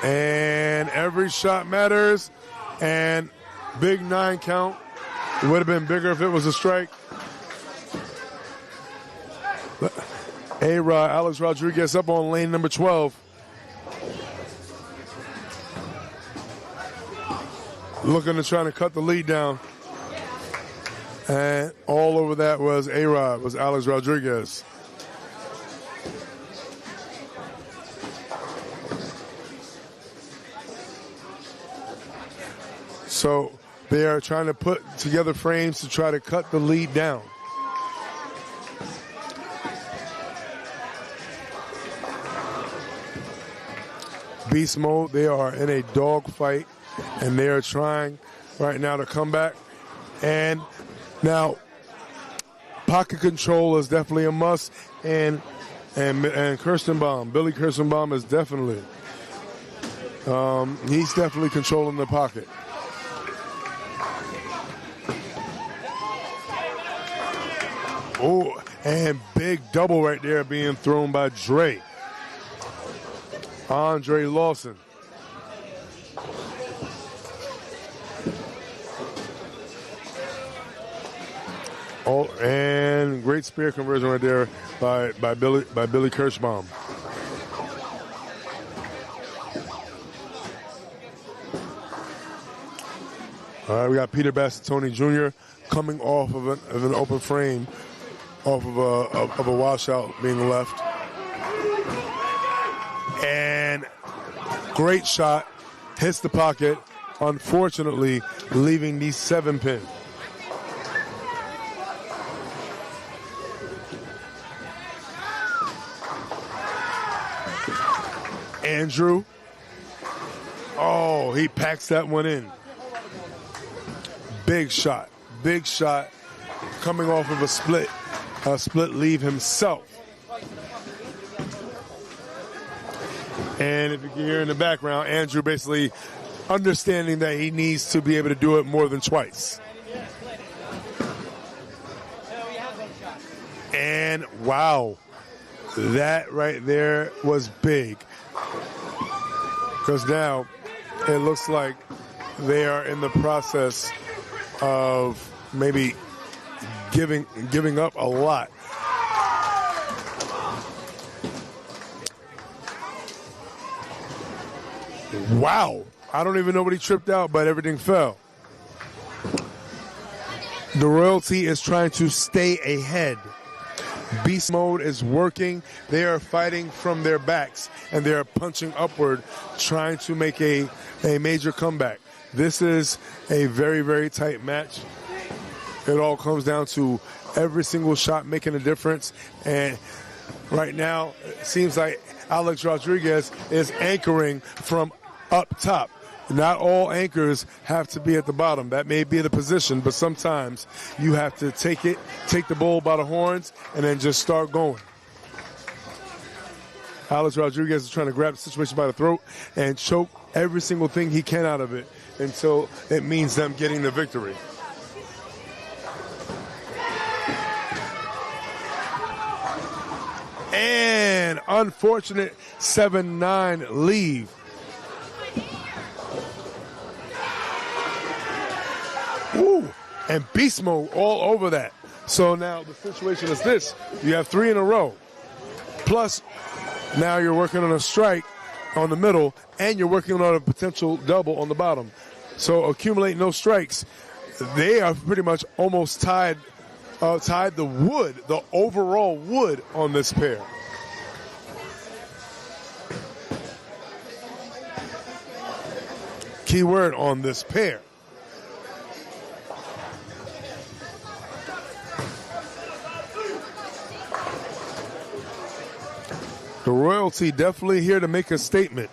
And every shot matters, and big 9 count. It would have been bigger if it was a strike. A-Rod, Alex Rodriguez up on lane number 12. Looking to try to cut the lead down. And all over that was A-Rod, was Alex Rodriguez. So they are trying to put together frames to try to cut the lead down. Beast mode, they are in a dogfight, and they are trying right now to come back. And now, pocket control is definitely a must, and Kirstenbaum, Billy Kirstenbaum is definitely, he's definitely controlling the pocket. Oh, and big double right there being thrown by Dre. Andre Lawson. Oh, and great spear conversion right there by Billy Kirschbaum. All right, we got Peter Bassatoni Jr. coming off of an open frame, off of a washout being left. And great shot, hits the pocket, unfortunately leaving the 7-pin. Andrew, oh, he packs that one in. Big shot, coming off of a split leave himself. And if you can hear in the background, Andrew basically understanding that he needs to be able to do it more than twice. And wow, that right there was big. Because now it looks like they are in the process of maybe giving up a lot. Wow. I don't even know what he tripped out, but everything fell. The Royalty is trying to stay ahead. Beast mode is working. They are fighting from their backs, and they are punching upward, trying to make a major comeback. This is a very, very tight match. It all comes down to every single shot making a difference. And right now, it seems like Alex Rodriguez is anchoring from up top. Not all anchors have to be at the bottom. That may be the position, but sometimes you have to take the bull by the horns, and then just start going. Alex Rodriguez is trying to grab the situation by the throat and choke every single thing he can out of it until it means them getting the victory. And unfortunate 7-9 leave. Ooh, and beast mode all over that. So now the situation is this. You have 3 in a row. Plus, now you're working on a strike on the middle, and you're working on a potential double on the bottom. So accumulate no strikes. They are pretty much almost tied the wood, the overall wood on this pair. Key word on this pair. the Royalty definitely here to make a statement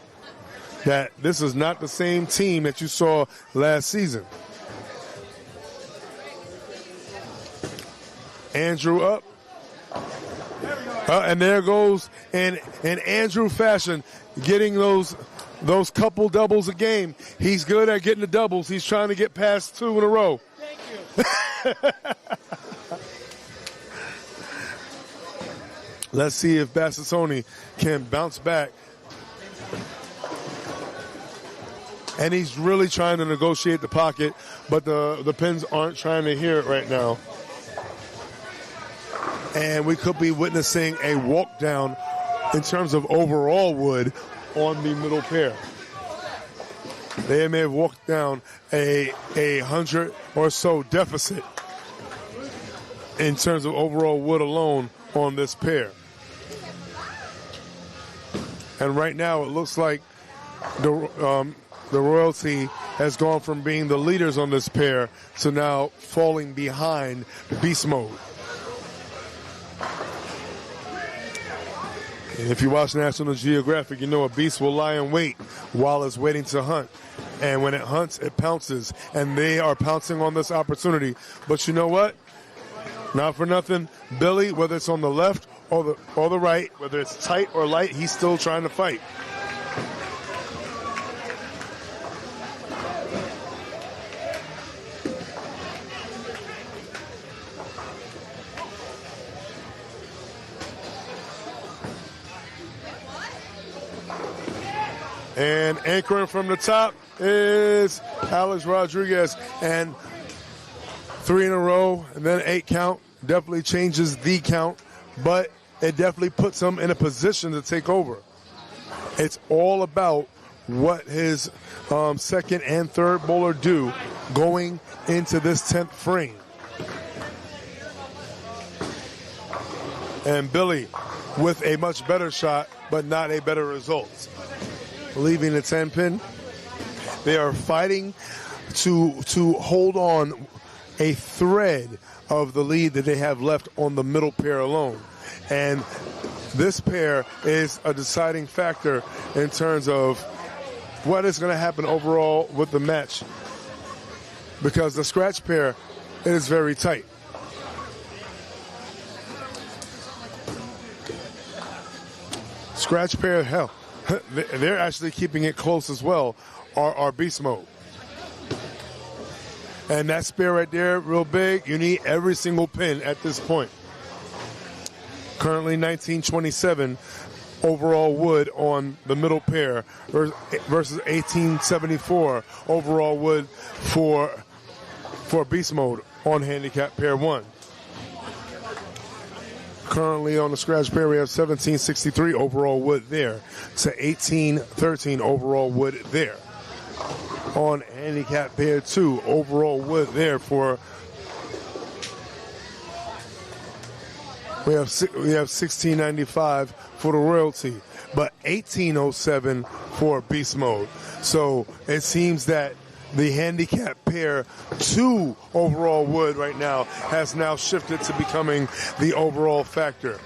that this is not the same team that you saw last season. Andrew up. And there goes in Andrew fashion, getting those couple doubles a game. He's good at getting the doubles. He's trying to get past 2 in a row. Thank you. Let's see if Bassasoni can bounce back. And he's really trying to negotiate the pocket, but the pins aren't trying to hear it right now. And we could be witnessing a walk down in terms of overall wood on the middle pair. They may have walked down a 100 or so deficit in terms of overall wood alone on this pair. And right now it looks like the Royalty has gone from being the leaders on this pair to now falling behind Beast Mode. And if you watch National Geographic, you know a beast will lie in wait while it's waiting to hunt. And when it hunts, it pounces. And they are pouncing on this opportunity. But you know what? Not for nothing, Billy, whether it's on the left or the right, whether it's tight or light, he's still trying to fight. And anchoring from the top is Alex Rodriguez. And 3 in a row and then 8 count definitely changes the count, but it definitely puts him in a position to take over. It's all about what his second and third bowler do going into this 10th frame. And Billy with a much better shot, but not a better result. Leaving the 10 pin. They are fighting to hold on a thread of the lead that they have left on the middle pair alone. And this pair is a deciding factor in terms of what is going to happen overall with the match, because the scratch pair is very tight. Scratch pair, hell, they're actually keeping it close as well, are Beast Mode. And that spare right there, real big, you need every single pin at this point. Currently 1927 overall wood on the middle pair versus 1874 overall wood for Beast Mode on handicap pair 1. Currently on the scratch pair, we have 1763 overall wood there to 1813 overall wood there. On handicap pair 2, overall wood there for we have 1695 for the Royalty, but 1807 for Beast Mode. So it seems that the handicap pair 2 overall wood right now has now shifted to becoming the overall factor.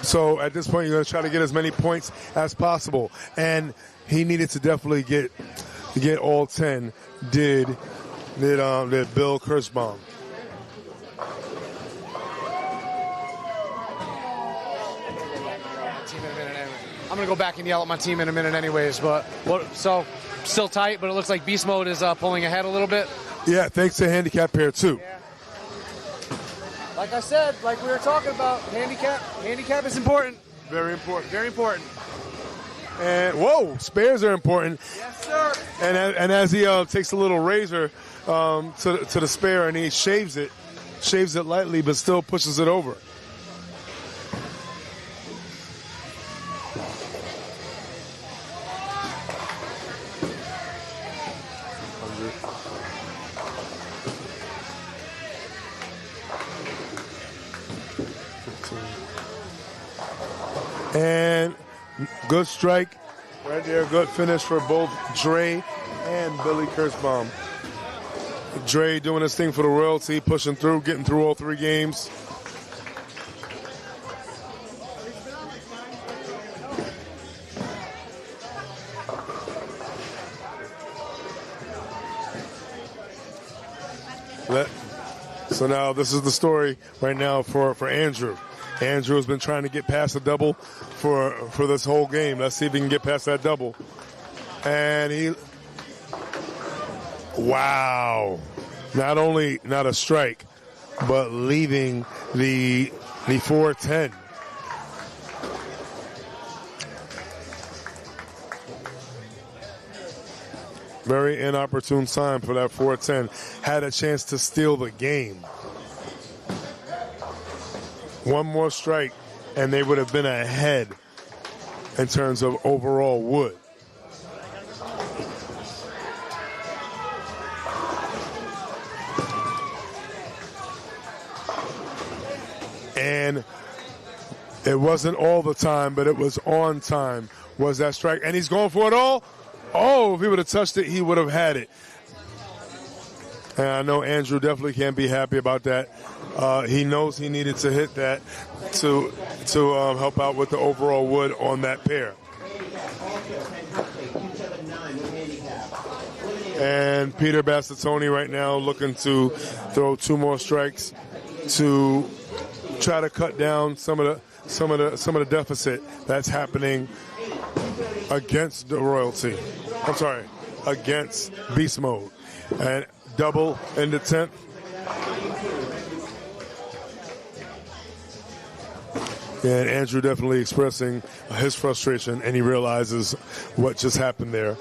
So at this point, you're going to try to get as many points as possible. And he needed to definitely get all 10, did Bill Kirschbaum. I'm going to go back and yell at my team in a minute anyways, but so still tight, but it looks like Beast Mode is pulling ahead a little bit. Yeah, thanks to handicap pair 2. Yeah. Like I said, like we were talking about, handicap is important. Very important. Very important. And whoa, spares are important. Yes, sir. And as he takes a little razor to the spare and he shaves it lightly, but still pushes it over. And good strike right there. Good finish for both Dre and Billy Kirschbaum. Dre doing his thing for the Royalty, pushing through, getting through all 3 games. So now this is the story right now for Andrew. Andrew has been trying to get past the double for this whole game. Let's see if he can get past that double. And wow. Not only not a strike, but leaving the 410. Very inopportune time for that 410. Had a chance to steal the game. One more strike, and they would have been ahead in terms of overall wood. And it wasn't all the time, but it was on time, was that strike. And he's going for it all. Oh, if he would have touched it, he would have had it. And I know Andrew definitely can't be happy about that. He knows he needed to hit that to help out with the overall wood on that pair. And Peter Bassatoni right now looking to throw 2 more strikes to try to cut down some of the deficit that's happening against the royalty. I'm sorry, against beast mode. And double in the 10th. And Andrew definitely expressing his frustration, and he realizes what just happened there.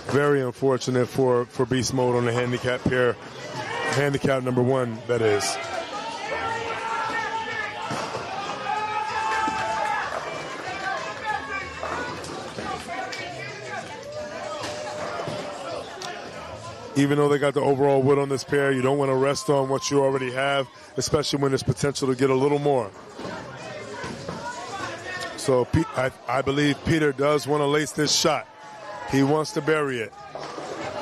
Very unfortunate for beast mode on the handicap pair. Handicap number 1, that is. Even though they got the overall wood on this pair, you don't want to rest on what you already have, especially when there's potential to get a little more. So I believe Peter does want to lace this shot. He wants to bury it.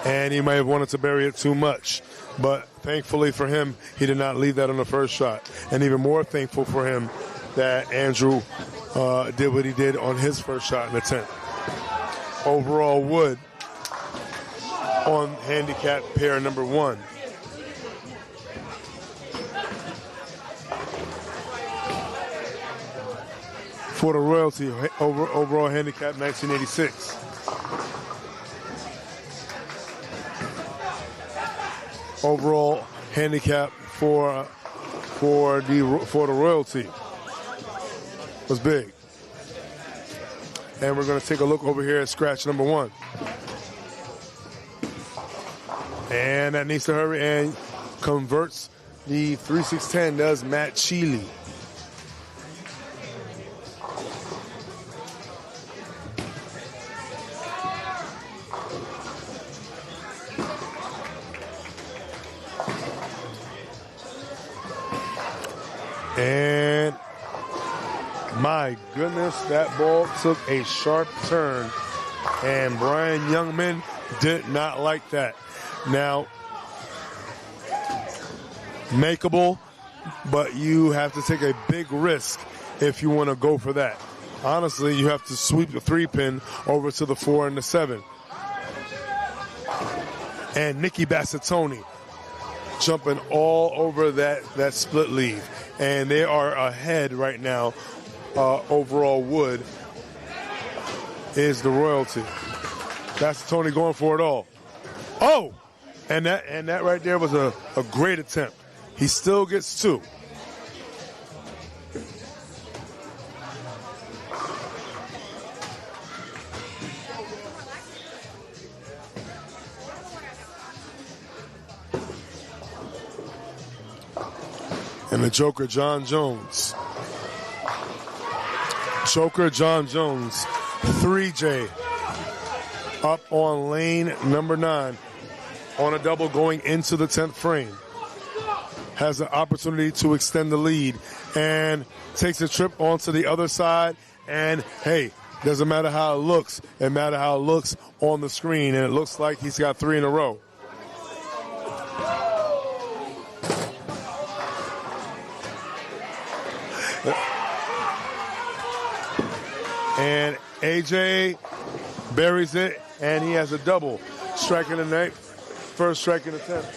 And he might have wanted to bury it too much. But thankfully for him, he did not leave that on the first shot. And even more thankful for him that Andrew did what he did on his first shot in the 10th. Overall wood on handicap pair number 1. For the royalty, overall handicap 1986. Overall handicap for the royalty was big. And we're going to take a look over here at scratch number 1. And that needs to hurry and converts the 3-6-10 does Matt Cheeley. And my goodness, that ball took a sharp turn. And Brian Youngman did not like that. Now, makeable, but you have to take a big risk if you want to go for that. Honestly, you have to sweep the 3-pin over to the 4 and the 7. And Nicky Bassatoni jumping all over that split lead. And they are ahead right now. Overall wood is the royalty. Bassatoni going for it all. Oh! And that right there was a great attempt. He still gets 2. And the Joker, John Jones. Joker, John Jones, 3J, up on lane number 9. On a double going into the 10th frame. Has the opportunity to extend the lead and takes a trip onto the other side. And, hey, doesn't matter how it looks. It matters how it looks on the screen. And it looks like he's got 3 in a row. And AJ buries it, and he has a double. Strike in the 9th. First strike in the 10th.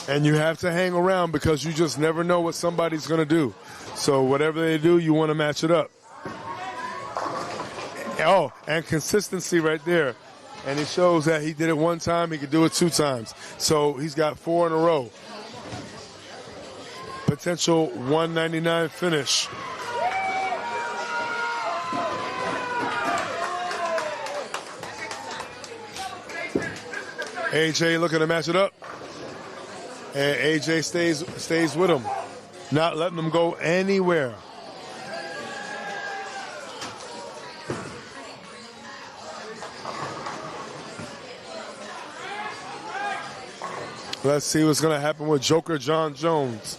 And you have to hang around because you just never know what somebody's going to do. So whatever they do, you want to match it up. Oh, and consistency right there. And he shows that he did it one time, he could do it 2 times. So he's got 4 in a row. Potential 199 finish. AJ looking to match it up. And AJ stays with him, not letting them go anywhere. Let's see what's going to happen with Joker John Jones.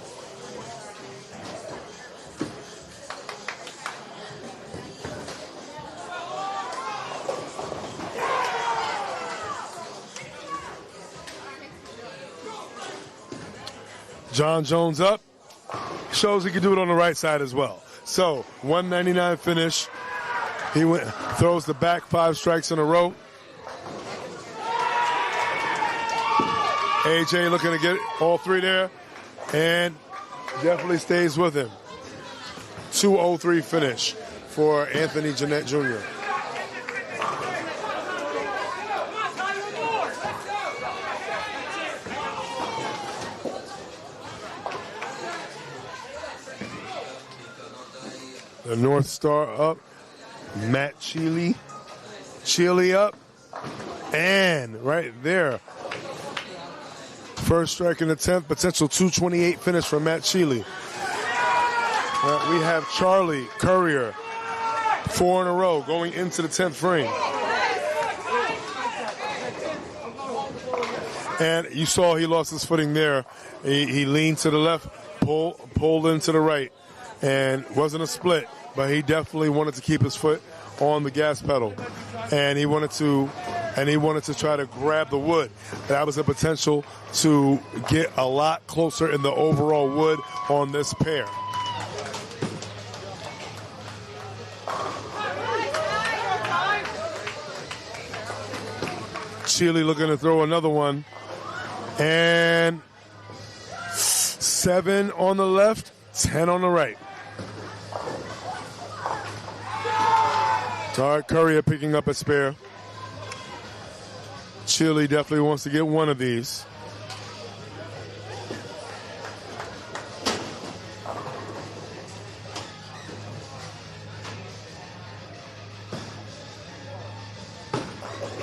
John Jones up. Shows he can do it on the right side as well. So, 199 finish. He throws the back 5 strikes in a row. AJ looking to get all 3 there. And definitely stays with him. 203 finish for Anthony Jeanette Jr. The North Star up. Matt Chile up. And right there. First strike in the 10th. Potential 228 finish for Matt Chile. We have Charlie Courier. 4 in a row going into the 10th frame. And you saw he lost his footing there. He leaned to the left, pulled into the right. And wasn't a split, but he definitely wanted to keep his foot on the gas pedal. And he wanted to try to grab the wood. That was a potential to get a lot closer in the overall wood on this pair. Chile looking to throw another one. And 7 on the left, 10 on the right. Tarek Courier picking up a spare. Chile definitely wants to get one of these.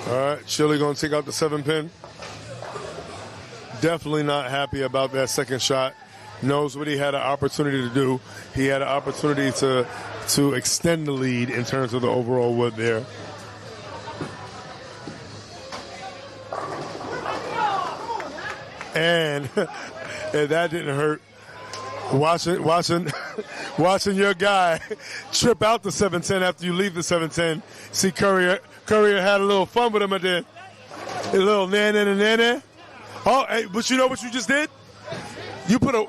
All right, Chile going to take out the 7-pin. Definitely not happy about that second shot. Knows what he had an opportunity to do. He had an opportunity to extend the lead in terms of the overall wood there. And that didn't hurt. Watching your guy trip out the 710 after you leave the 710. See Courier had a little fun with him at the end. A little na-na-na-na-na. Oh, hey, but you know what you just did? You put a...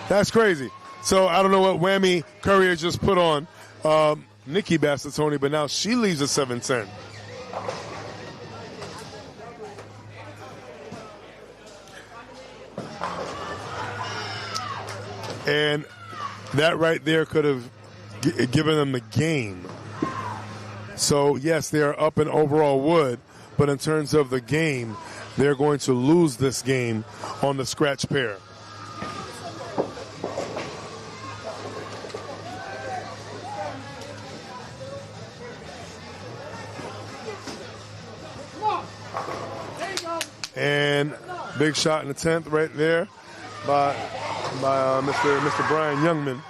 That's crazy. So I don't know what whammy Courier just put on Nikki Bastatoni, but now she leaves at 7-10. And that right there could have given them the game. So, yes, they are up in overall wood, but in terms of the game, they're going to lose this game on the scratch pair. And big shot in the 10th right there by Mr. Brian Youngman.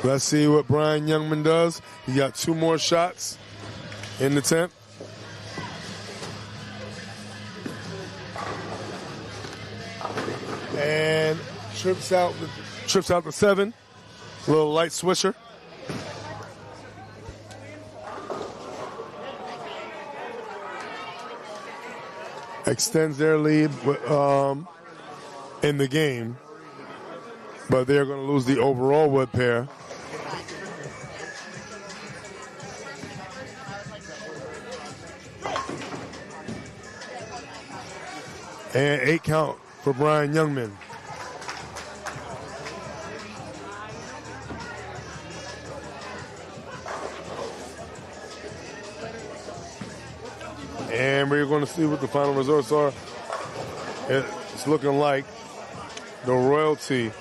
Let's see what Brian Youngman does. He got 2 more shots in the 10th. And trips out the 7. A little light swisher. extends their lead in the game, but they're going to lose the overall wood pair. And 8 count for Brian Youngman. And we're going to see what the final results are. It's looking like the Royalty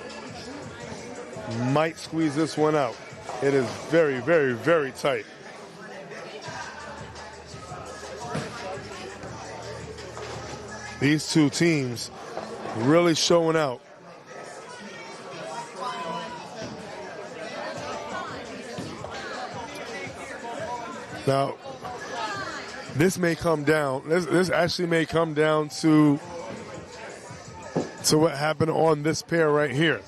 might squeeze this one out. It is very, very, very tight. These two teams really showing out. Now, this may come down. This actually may come down to what happened on this pair right here.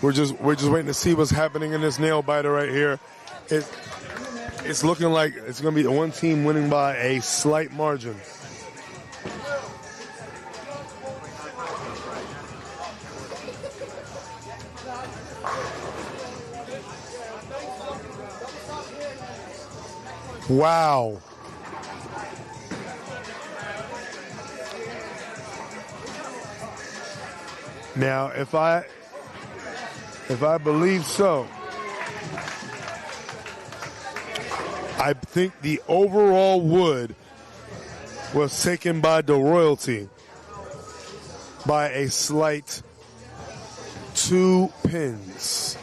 We're just waiting to see what's happening in this nail biter right here. It's looking like it's going to be one team winning by a slight margin. Wow. Now, if I believe so, I think the overall wood was taken by the Royalty by a slight 2 pins.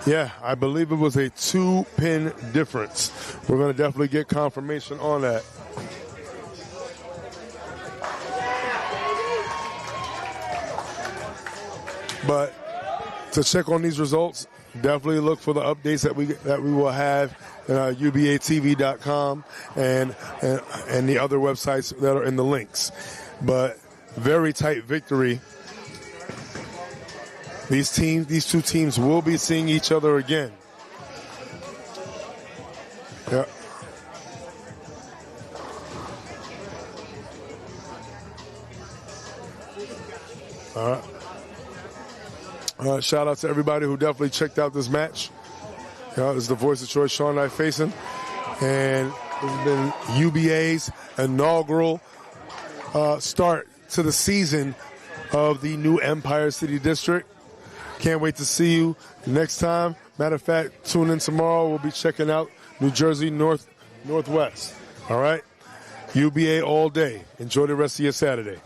Yeah, I believe it was a 2-pin difference. We're going to definitely get confirmation on that. But to check on these results, definitely look for the updates that we will have at UBATV.com and the other websites that are in the links. But very tight victory. These two teams will be seeing each other again. Yeah. All right. Shout out to everybody who definitely checked out this match. This is the voice of choice, Sean Knight facing. And this has been UBA's inaugural start to the season of the new Empire City District. Can't wait to see you next time. Matter of fact, tune in tomorrow. We'll be checking out New Jersey Northwest. All right? UBA all day. Enjoy the rest of your Saturday.